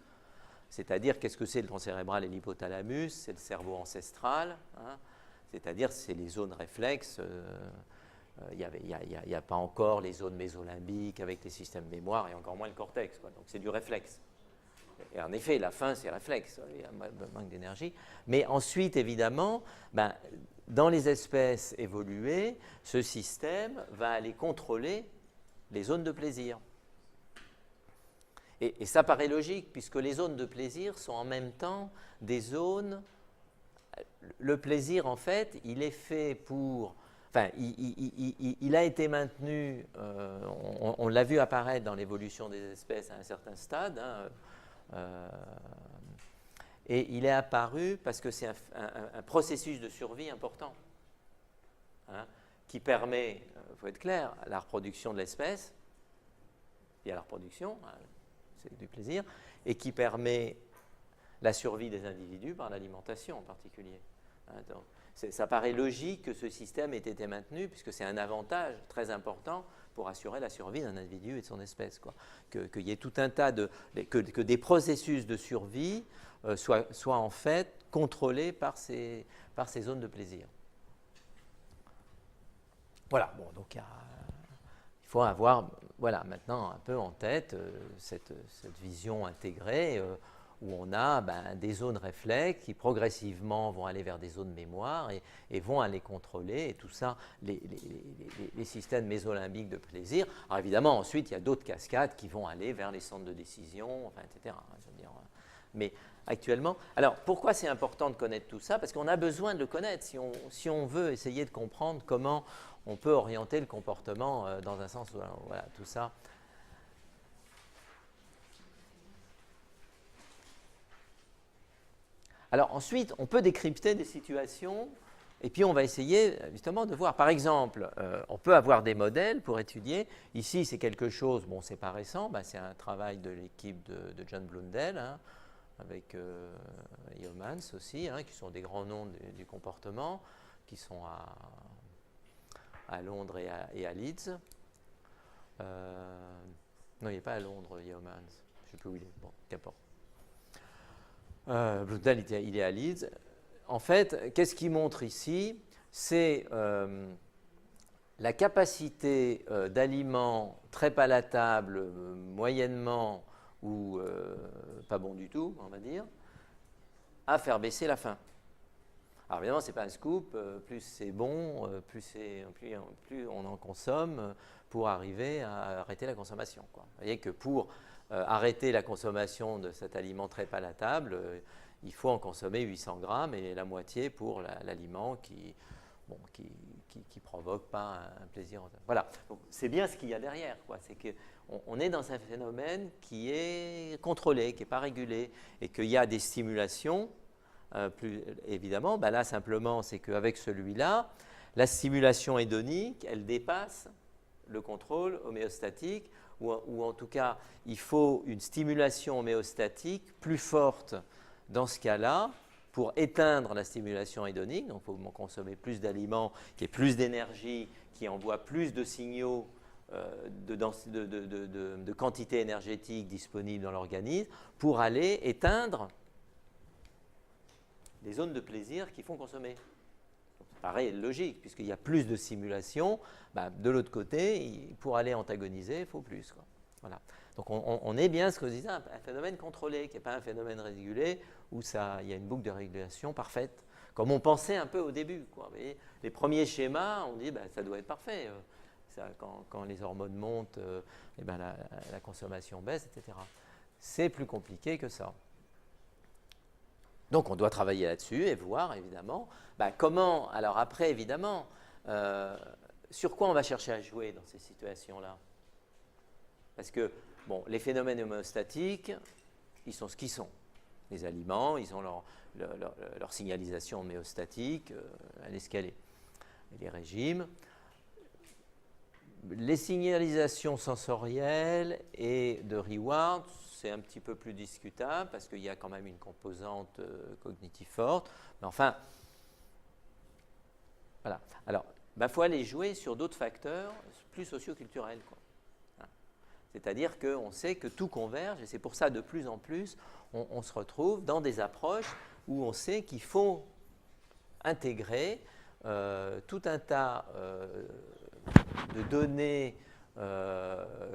C'est-à-dire, qu'est-ce que c'est le tronc cérébral et l'hypothalamus? C'est le cerveau ancestral, hein, c'est-à-dire c'est les zones réflexes. Il n'y a pas encore les zones mésolimbiques avec les systèmes mémoire et encore moins le cortex, quoi. Donc c'est du réflexe. Et en effet, la faim, c'est réflexe, il y a un manque d'énergie. Mais ensuite, évidemment, dans les espèces évoluées, ce système va aller contrôler les zones de plaisir. Et ça paraît logique, puisque les zones de plaisir sont en même temps des zones... Le plaisir, en fait, il est fait pour... Enfin, il a été maintenu, on l'a vu apparaître dans l'évolution des espèces à un certain stade, hein, et il est apparu parce que c'est un processus de survie important, hein, qui permet, il faut être clair, la reproduction de l'espèce, il y a la reproduction, hein, c'est du plaisir, et qui permet la survie des individus par l'alimentation en particulier. Hein, donc, ça paraît logique que ce système ait été maintenu, puisque c'est un avantage très important pour assurer la survie d'un individu et de son espèce, quoi. Qu'il y ait tout un tas que des processus de survie soient en fait contrôlés par ces zones de plaisir. Voilà, bon, donc il faut avoir, voilà, maintenant un peu en tête cette vision intégrée où on a des zones réflexes qui progressivement vont aller vers des zones mémoire et vont aller contrôler, et tout ça, les systèmes mésolimbiques de plaisir. Alors évidemment, ensuite, il y a d'autres cascades qui vont aller vers les centres de décision, enfin, etc. Je veux dire, mais actuellement, alors pourquoi c'est important de connaître tout ça? Parce qu'on a besoin de le connaître si on veut essayer de comprendre comment on peut orienter le comportement dans un sens, voilà, tout ça. Alors ensuite, on peut décrypter des situations et puis on va essayer justement de voir. Par exemple, on peut avoir des modèles pour étudier. Ici, c'est quelque chose, bon, c'est pas récent, c'est un travail de l'équipe de John Blundell, hein, avec Yeomans aussi, hein, qui sont des grands noms du comportement, qui sont à Londres et à Leeds. Non, il n'est pas à Londres, Yeomans. Je ne sais plus où il est. Bon, qu'importe. Blundell, il est à Leeds. En fait, qu'est-ce qu'il montre ici? C'est la capacité d'aliments très palatables, moyennement ou pas bon du tout, on va dire, à faire baisser la faim. Alors évidemment, ce n'est pas un scoop, plus c'est bon, plus on en consomme pour arriver à arrêter la consommation, quoi. Vous voyez que pour arrêter la consommation de cet aliment très palatable, il faut en consommer 800 grammes et la moitié pour l'aliment qui provoque pas un plaisir. Voilà, donc c'est bien ce qu'il y a derrière, quoi. C'est qu'on est dans un phénomène qui est contrôlé, qui n'est pas régulé, et qu'il y a des stimulations, plus évidemment, là simplement c'est qu'avec celui-là, la stimulation hédonique, elle dépasse le contrôle homéostatique, ou en tout cas, il faut une stimulation homéostatique plus forte dans ce cas-là pour éteindre la stimulation hédonique. Donc, il faut consommer plus d'aliments, qui aient plus d'énergie, qui envoient plus de signaux de quantité énergétique disponible dans l'organisme pour aller éteindre les zones de plaisir qui font consommer. paraît logique, puisqu'il y a plus de simulations, de l'autre côté, pour aller antagoniser, il faut plus, quoi. Voilà. Donc on est bien, ce que je disais, un phénomène contrôlé, qui n'est pas un phénomène régulé, où il y a une boucle de régulation parfaite, comme on pensait un peu au début, quoi. Vous voyez, les premiers schémas, on dit ça doit être parfait. Quand les hormones montent, la consommation baisse, etc. C'est plus compliqué que ça. Donc on doit travailler là-dessus et voir évidemment comment, alors après évidemment, sur quoi on va chercher à jouer dans ces situations-là. Parce que les phénomènes homéostatiques, ils sont ce qu'ils sont. Les aliments, ils ont leur signalisation homéostatique, elle est ce qu'elle est. Et les régimes. Les signalisations sensorielles et de reward, c'est un petit peu plus discutable parce qu'il y a quand même une composante cognitive forte. Mais enfin, voilà. Alors, faut aller jouer sur d'autres facteurs plus socio-culturels, quoi. C'est-à-dire qu'on sait que tout converge et c'est pour ça de plus en plus on se retrouve dans des approches où on sait qu'il faut intégrer tout un tas de données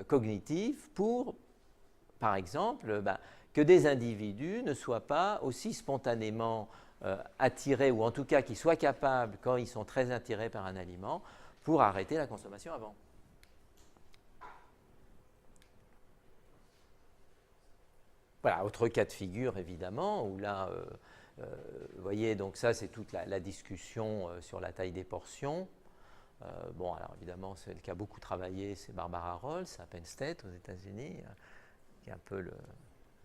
cognitives pour, par exemple, que des individus ne soient pas aussi spontanément attirés, ou en tout cas qu'ils soient capables, quand ils sont très attirés par un aliment, pour arrêter la consommation avant. Voilà, autre cas de figure, évidemment, où là, vous voyez, donc ça, c'est toute la discussion sur la taille des portions. Alors évidemment, celle qui a beaucoup travaillé, c'est Barbara Rolls à Penn State aux États-Unis, qui est un peu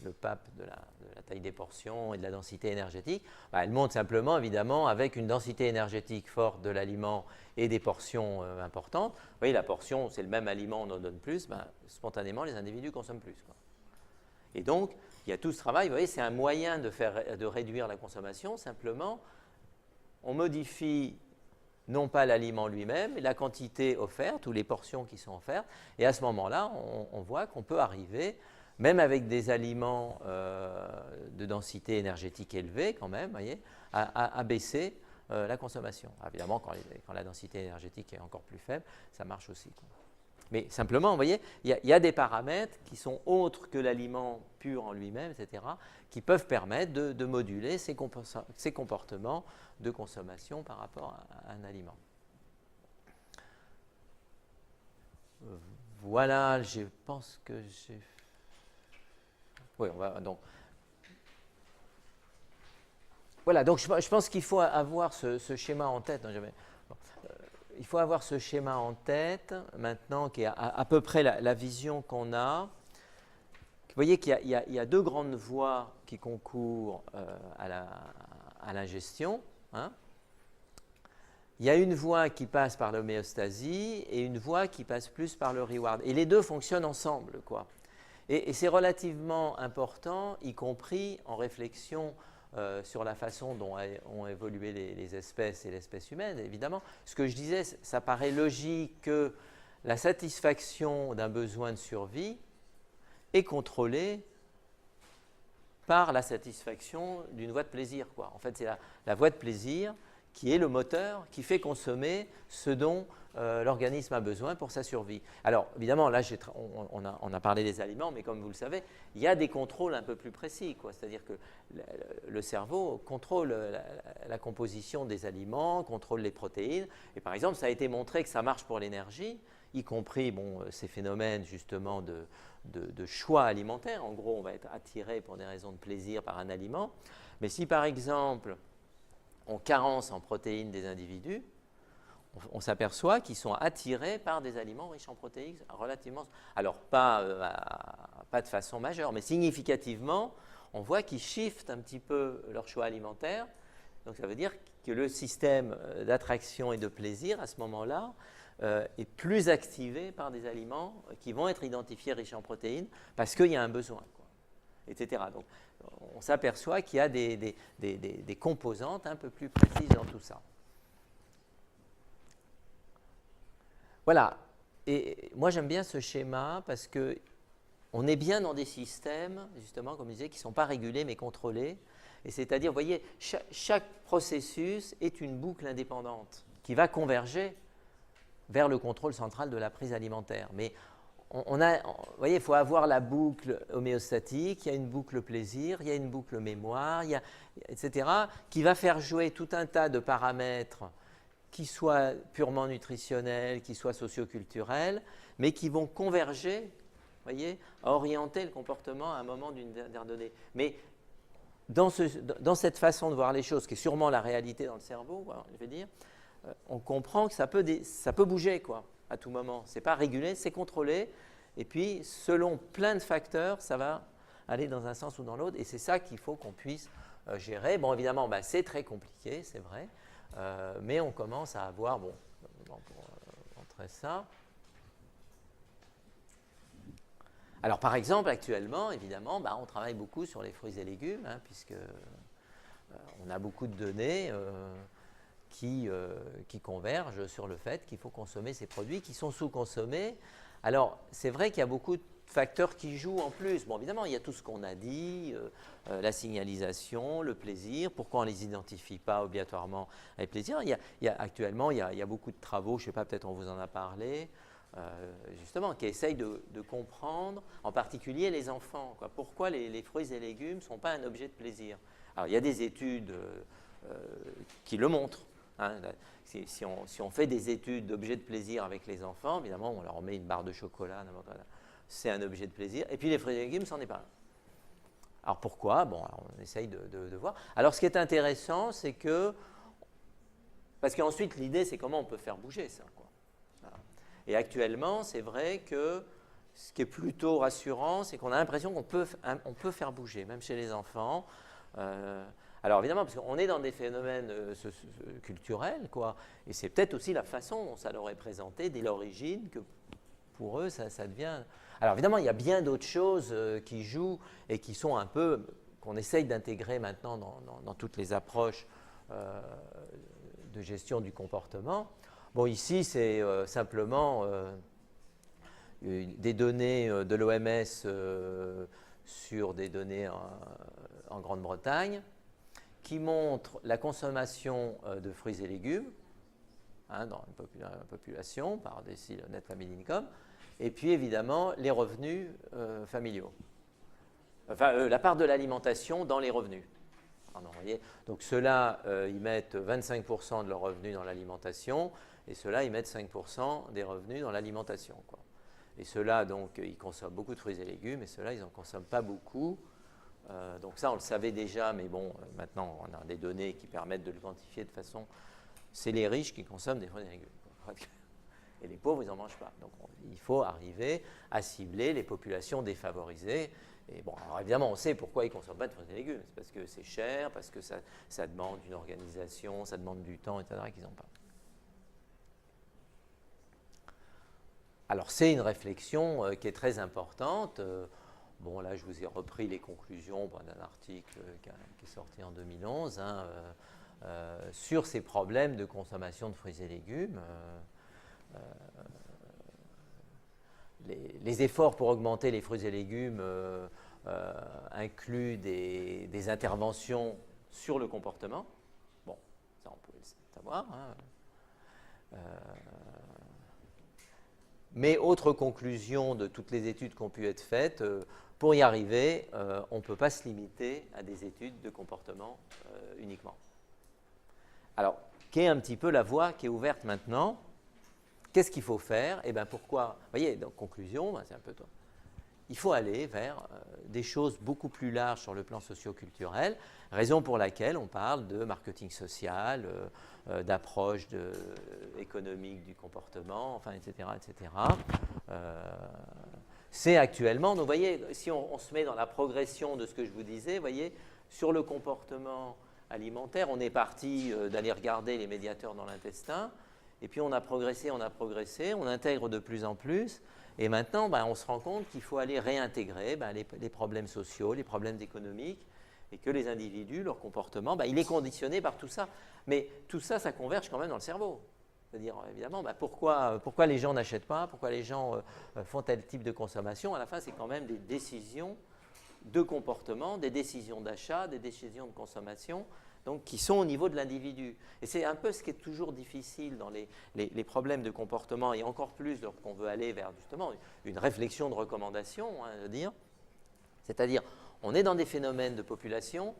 le pape de la taille des portions et de la densité énergétique. Elle montre simplement, évidemment, avec une densité énergétique forte de l'aliment et des portions importantes. Vous voyez, la portion, c'est le même aliment, on en donne plus, spontanément, les individus consomment plus, quoi. Et donc, il y a tout ce travail, vous voyez, c'est un moyen de réduire la consommation, simplement, on modifie non pas l'aliment lui-même, mais la quantité offerte ou les portions qui sont offertes. Et à ce moment-là, on voit qu'on peut arriver, même avec des aliments de densité énergétique élevée, quand même, voyez, à baisser la consommation. Évidemment, quand la densité énergétique est encore plus faible, ça marche aussi, quoi. Mais simplement, vous voyez, il y a des paramètres qui sont autres que l'aliment pur en lui-même, etc., qui peuvent permettre de moduler ces comportements de consommation par rapport à un aliment. Voilà, je pense que j'ai... Oui, on va donc... Voilà, donc je pense qu'il faut avoir ce schéma en tête. Non, il faut avoir ce schéma en tête maintenant, qui est à peu près la vision qu'on a. Vous voyez qu'il y a deux grandes voies qui concourent à l'ingestion. Hein. Il y a une voie qui passe par l'homéostasie et une voie qui passe plus par le reward. Et les deux fonctionnent ensemble, quoi. Et c'est relativement important, y compris en réflexion sur la façon dont ont évolué les espèces et l'espèce humaine, évidemment. Ce que je disais, ça paraît logique que la satisfaction d'un besoin de survie est contrôlée par la satisfaction d'une voie de plaisir, quoi. En fait, c'est la voie de plaisir qui est le moteur qui fait consommer ce dont l'organisme a besoin pour sa survie. Alors, évidemment, là, on a parlé des aliments, mais comme vous le savez, il y a des contrôles un peu plus précis, quoi. C'est-à-dire que le cerveau contrôle la composition des aliments, contrôle les protéines. Et par exemple, ça a été montré que ça marche pour l'énergie, y compris ces phénomènes justement de choix alimentaire. En gros, on va être attiré pour des raisons de plaisir par un aliment. Mais si, par exemple, on carence en protéines des individus, on s'aperçoit qu'ils sont attirés par des aliments riches en protéines relativement... Alors, pas de façon majeure, mais significativement, on voit qu'ils shiftent un petit peu leur choix alimentaire. Donc, ça veut dire que le système d'attraction et de plaisir, à ce moment-là, est plus activé par des aliments qui vont être identifiés riches en protéines parce qu'il y a un besoin, quoi, etc. Donc, on s'aperçoit qu'il y a des composantes un peu plus précises dans tout ça. Voilà. Et moi, j'aime bien ce schéma parce qu'on est bien dans des systèmes, justement, comme je disais, qui ne sont pas régulés mais contrôlés. Et c'est-à-dire, vous voyez, chaque processus est une boucle indépendante qui va converger vers le contrôle central de la prise alimentaire. Mais vous voyez, il faut avoir la boucle homéostatique, il y a une boucle plaisir, il y a une boucle mémoire, etc., qui va faire jouer tout un tas de paramètres qui soient purement nutritionnels, qui soient socioculturels, mais qui vont converger, vous voyez, à orienter le comportement à un moment d'une donnée. Mais dans cette façon de voir les choses, qui est sûrement la réalité dans le cerveau, je vais dire, on comprend que ça peut bouger, quoi, à tout moment. Ce n'est pas régulé, c'est contrôlé. Et puis, selon plein de facteurs, ça va aller dans un sens ou dans l'autre. Et c'est ça qu'il faut qu'on puisse gérer. Bon, évidemment, c'est très compliqué, c'est vrai. Mais on commence à avoir, pour montrer ça. Alors, par exemple, actuellement, évidemment, on travaille beaucoup sur les fruits et légumes, puisque on a beaucoup de données qui convergent sur le fait qu'il faut consommer ces produits qui sont sous-consommés. Alors, c'est vrai qu'il y a beaucoup de facteurs qui jouent en plus. Bon, évidemment, il y a tout ce qu'on a dit, la signalisation, pourquoi on ne les identifie pas obligatoirement avec plaisir. Actuellement, il y a beaucoup de travaux, je ne sais pas, peut-être on vous en a parlé, justement, qui essayent de comprendre, en particulier les enfants, quoi. Pourquoi les fruits et légumes ne sont pas un objet de plaisir. Alors, il y a des études qui le montrent. Si on fait des études d'objets de plaisir avec les enfants, évidemment, on leur met une barre de chocolat, c'est un objet de plaisir. Et puis les fruits et légumes, c'en est pas un. Alors pourquoi? Bon, alors on essaye de voir. Alors ce qui est intéressant, c'est que, parce qu'ensuite l'idée, c'est comment on peut faire bouger ça, quoi. Voilà. Et actuellement, c'est vrai que ce qui est plutôt rassurant, c'est qu'on a l'impression qu'on peut faire bouger, même chez les enfants. Alors évidemment, parce qu'on est dans des phénomènes culturels, quoi, et c'est peut-être aussi la façon dont ça leur est présenté dès l'origine que pour eux, ça devient... Alors évidemment, il y a bien d'autres choses qui jouent et qui sont un peu, qu'on essaye d'intégrer maintenant dans toutes les approches de gestion du comportement. Bon, ici, c'est simplement des données de l'OMS sur des données en Grande-Bretagne, qui montre la consommation de fruits et légumes dans une population par décile net family income, et puis évidemment les revenus familiaux. Enfin, la part de l'alimentation dans les revenus. Pardon, voyez. Donc ceux-là, ils mettent 25% de leurs revenus dans l'alimentation, et ceux-là, ils mettent 5% des revenus dans l'alimentation, quoi. Et ceux-là, donc, ils consomment beaucoup de fruits et légumes, et ceux-là, ils n'en consomment pas beaucoup. Donc ça, on le savait déjà, mais bon, maintenant, on a des données qui permettent de le quantifier de façon... C'est les riches qui consomment des fruits et légumes. Et les pauvres, ils n'en mangent pas. Donc il faut arriver à cibler les populations défavorisées. Et bon, alors évidemment, on sait pourquoi ils ne consomment pas de fruits et légumes. C'est parce que c'est cher, parce que ça demande une organisation, ça demande du temps, etc., qu'ils n'ont pas. Alors c'est une réflexion qui est très importante. Bon, là, je vous ai repris les conclusions d'un article qui est sorti en 2011 sur ces problèmes de consommation de fruits et légumes. Les efforts pour augmenter les fruits et légumes incluent des interventions sur le comportement. Bon, ça, on pouvait le savoir. Mais autre conclusion de toutes les études qui ont pu être faites, pour y arriver, on ne peut pas se limiter à des études de comportement uniquement. Alors, quelle est un petit peu la voie qui est ouverte maintenant? Qu'est-ce qu'il faut faire? Et bien pourquoi? Vous voyez, donc conclusion, c'est un peu toi. Il faut aller vers des choses beaucoup plus larges sur le plan socio-culturel, raison pour laquelle on parle de marketing social, d'approche économique du comportement, enfin, etc., etc. C'est actuellement, donc vous voyez, si on se met dans la progression de ce que je vous disais, vous voyez, sur le comportement alimentaire, on est parti d'aller regarder les médiateurs dans l'intestin, et puis on a progressé, on intègre de plus en plus, et maintenant, on se rend compte qu'il faut aller réintégrer les problèmes sociaux, les problèmes économiques, et que les individus, leur comportement, il est conditionné par tout ça. Mais tout ça, ça converge quand même dans le cerveau. C'est-à-dire, évidemment, pourquoi les gens n'achètent pas, pourquoi les gens font tel type de consommation? À la fin, c'est quand même des décisions de comportement, des décisions d'achat, des décisions de consommation, donc qui sont au niveau de l'individu. Et c'est un peu ce qui est toujours difficile dans les problèmes de comportement, et encore plus lorsqu'on veut aller vers justement une réflexion de recommandation, hein, c'est-à-dire on est dans des phénomènes de population,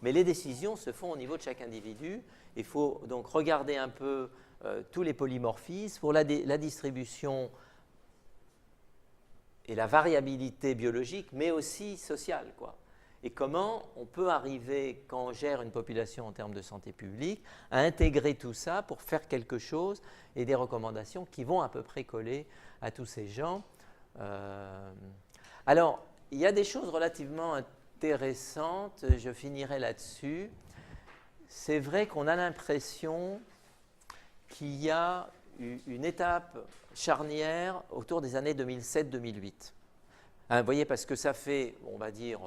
mais les décisions se font au niveau de chaque individu. Il faut donc regarder un peu tous les polymorphismes pour la distribution et la variabilité biologique, mais aussi sociale, quoi. Et comment on peut arriver, quand on gère une population en termes de santé publique, à intégrer tout ça pour faire quelque chose et des recommandations qui vont à peu près coller à tous ces gens. Alors, il y a des choses relativement intéressantes, je finirai là-dessus. C'est vrai qu'on a l'impression qu'il y a une étape charnière autour des années 2007-2008. Hein, vous voyez, parce que ça fait, on va dire,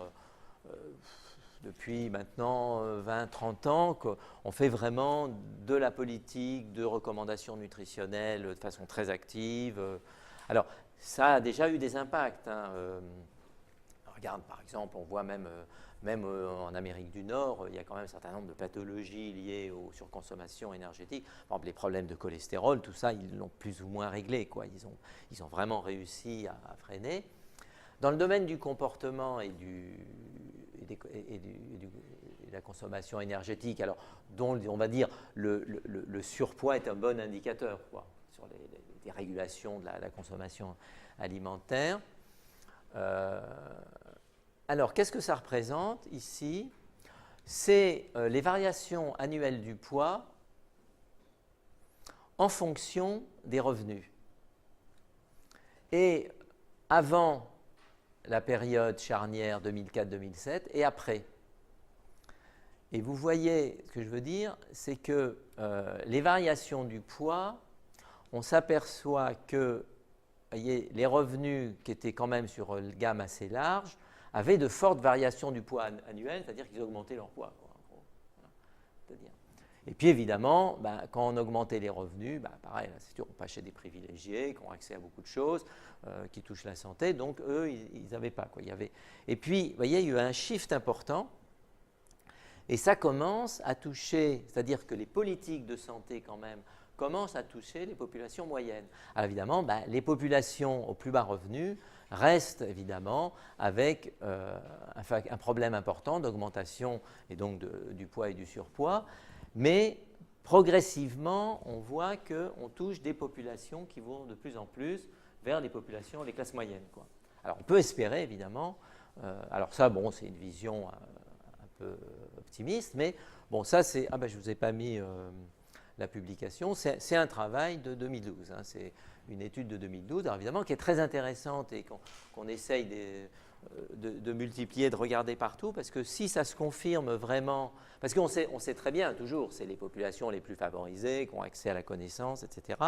depuis maintenant 20-30 ans qu'on fait vraiment de la politique de recommandations nutritionnelles de façon très active. Alors, ça a déjà eu des impacts. Hein. Regarde, par exemple, on voit même en Amérique du Nord, il y a quand même un certain nombre de pathologies liées aux surconsommations énergétiques. Par exemple, les problèmes de cholestérol, tout ça, ils l'ont plus ou moins réglé, quoi. Ils ont vraiment réussi à freiner. Dans le domaine du comportement et de la consommation énergétique, alors, dont on va dire le surpoids est un bon indicateur, quoi, sur les régulations de la consommation alimentaire. Alors, qu'est-ce que ça représente ici? C'est les variations annuelles du poids en fonction des revenus. Et avant la période charnière 2004-2007 et après. Et vous voyez, ce que je veux dire, c'est que les variations du poids, on s'aperçoit que voyez, les revenus qui étaient quand même sur une gamme assez large avaient de fortes variations du poids annuel, c'est-à-dire qu'ils augmentaient leur poids. Quoi, en gros. Voilà. Et puis évidemment, quand on augmentait les revenus, pareil, c'est sûr, on passait des privilégiés qui ont accès à beaucoup de choses, qui touchent la santé, donc eux, ils n'avaient pas. Quoi. Et puis, vous voyez, il y a eu un shift important, et ça commence à toucher, c'est-à-dire que les politiques de santé quand même, commencent à toucher les populations moyennes. Alors évidemment, les populations aux plus bas revenus restent évidemment avec un problème important d'augmentation et donc du poids et du surpoids, mais progressivement, on voit qu'on touche des populations qui vont de plus en plus vers les populations, les classes moyennes, quoi. Alors on peut espérer évidemment, alors ça, bon, c'est une vision un peu optimiste, mais bon, ça c'est, je ne vous ai pas mis la publication, c'est un travail de 2012, hein, c'est une étude de 2012, alors évidemment qui est très intéressante et qu'on essaye de multiplier, de regarder partout, parce que si ça se confirme vraiment, parce qu'on sait très bien toujours, c'est les populations les plus favorisées, qui ont accès à la connaissance, etc.,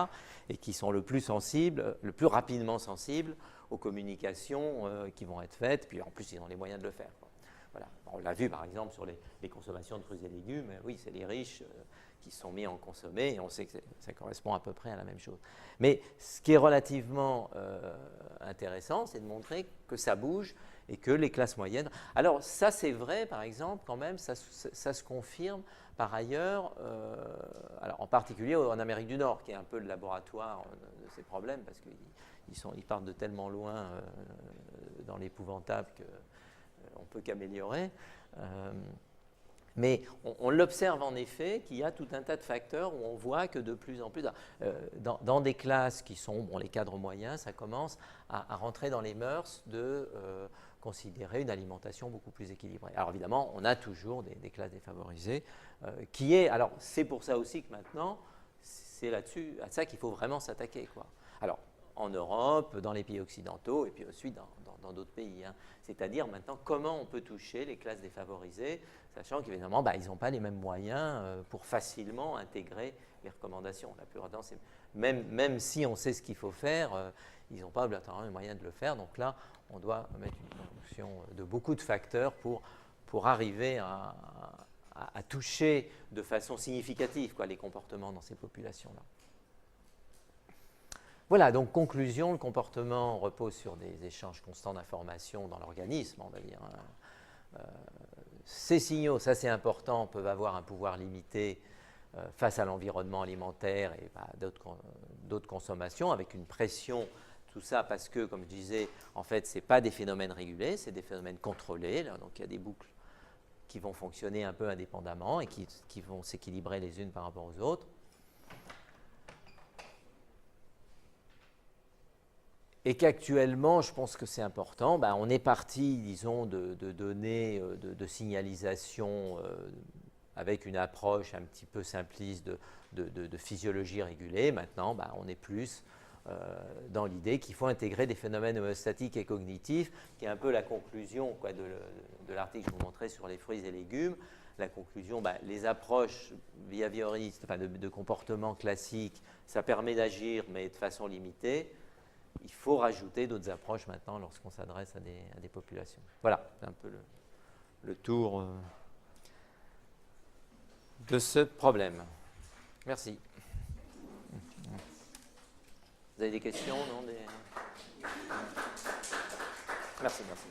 et qui sont le plus sensibles, le plus rapidement sensibles aux communications qui vont être faites, puis en plus ils ont les moyens de le faire, quoi. Voilà. On l'a vu par exemple sur les consommations de fruits et légumes, oui, c'est les riches qui sont mis à en consommer, et on sait que ça correspond à peu près à la même chose. Mais ce qui est relativement intéressant, c'est de montrer que ça bouge et que les classes moyennes… Alors ça c'est vrai, par exemple, quand même, ça se confirme par ailleurs, alors en particulier en Amérique du Nord, qui est un peu le laboratoire de ces problèmes, parce qu'ils partent de tellement loin dans l'épouvantable qu'on ne peut qu'améliorer. Mais on l'observe en effet qu'il y a tout un tas de facteurs où on voit que de plus en plus, dans des classes qui sont les cadres moyens, ça commence à rentrer dans les mœurs de considérer une alimentation beaucoup plus équilibrée. Alors évidemment, on a toujours des classes défavorisées qui est… Alors c'est pour ça aussi que maintenant, c'est là-dessus, à ça qu'il faut vraiment s'attaquer, quoi. Alors, en Europe, dans les pays occidentaux et puis ensuite dans d'autres pays. Hein. C'est-à-dire maintenant comment on peut toucher les classes défavorisées, sachant qu'évidemment ils n'ont pas les mêmes moyens pour facilement intégrer les recommandations. La plupart du temps, même si on sait ce qu'il faut faire, ils n'ont pas obligatoirement les moyens de le faire. Donc là, on doit mettre une fonction de beaucoup de facteurs pour arriver à toucher de façon significative les comportements dans ces populations-là. Voilà, donc conclusion, le comportement repose sur des échanges constants d'informations dans l'organisme, on va dire. Ces signaux, ça c'est important, peuvent avoir un pouvoir limité face à l'environnement alimentaire et d'autres consommations, avec une pression, tout ça parce que, comme je disais, en fait, ce n'est pas des phénomènes régulés, c'est des phénomènes contrôlés. Là, donc il y a des boucles qui vont fonctionner un peu indépendamment et qui vont s'équilibrer les unes par rapport aux autres. Et qu'actuellement, je pense que c'est important, on est parti, disons, de données de signalisation avec une approche un petit peu simpliste de physiologie régulée. Maintenant, on est plus dans l'idée qu'il faut intégrer des phénomènes homéostatiques et cognitifs, qui est un peu la conclusion de l'article que je vous montrais sur les fruits et légumes. La conclusion, les approches behavioristes, de comportement classique, ça permet d'agir, mais de façon limitée. Il faut rajouter d'autres approches maintenant lorsqu'on s'adresse à des populations. Voilà, c'est un peu le tour de ce problème. Merci. Vous avez des questions, non? Merci, merci.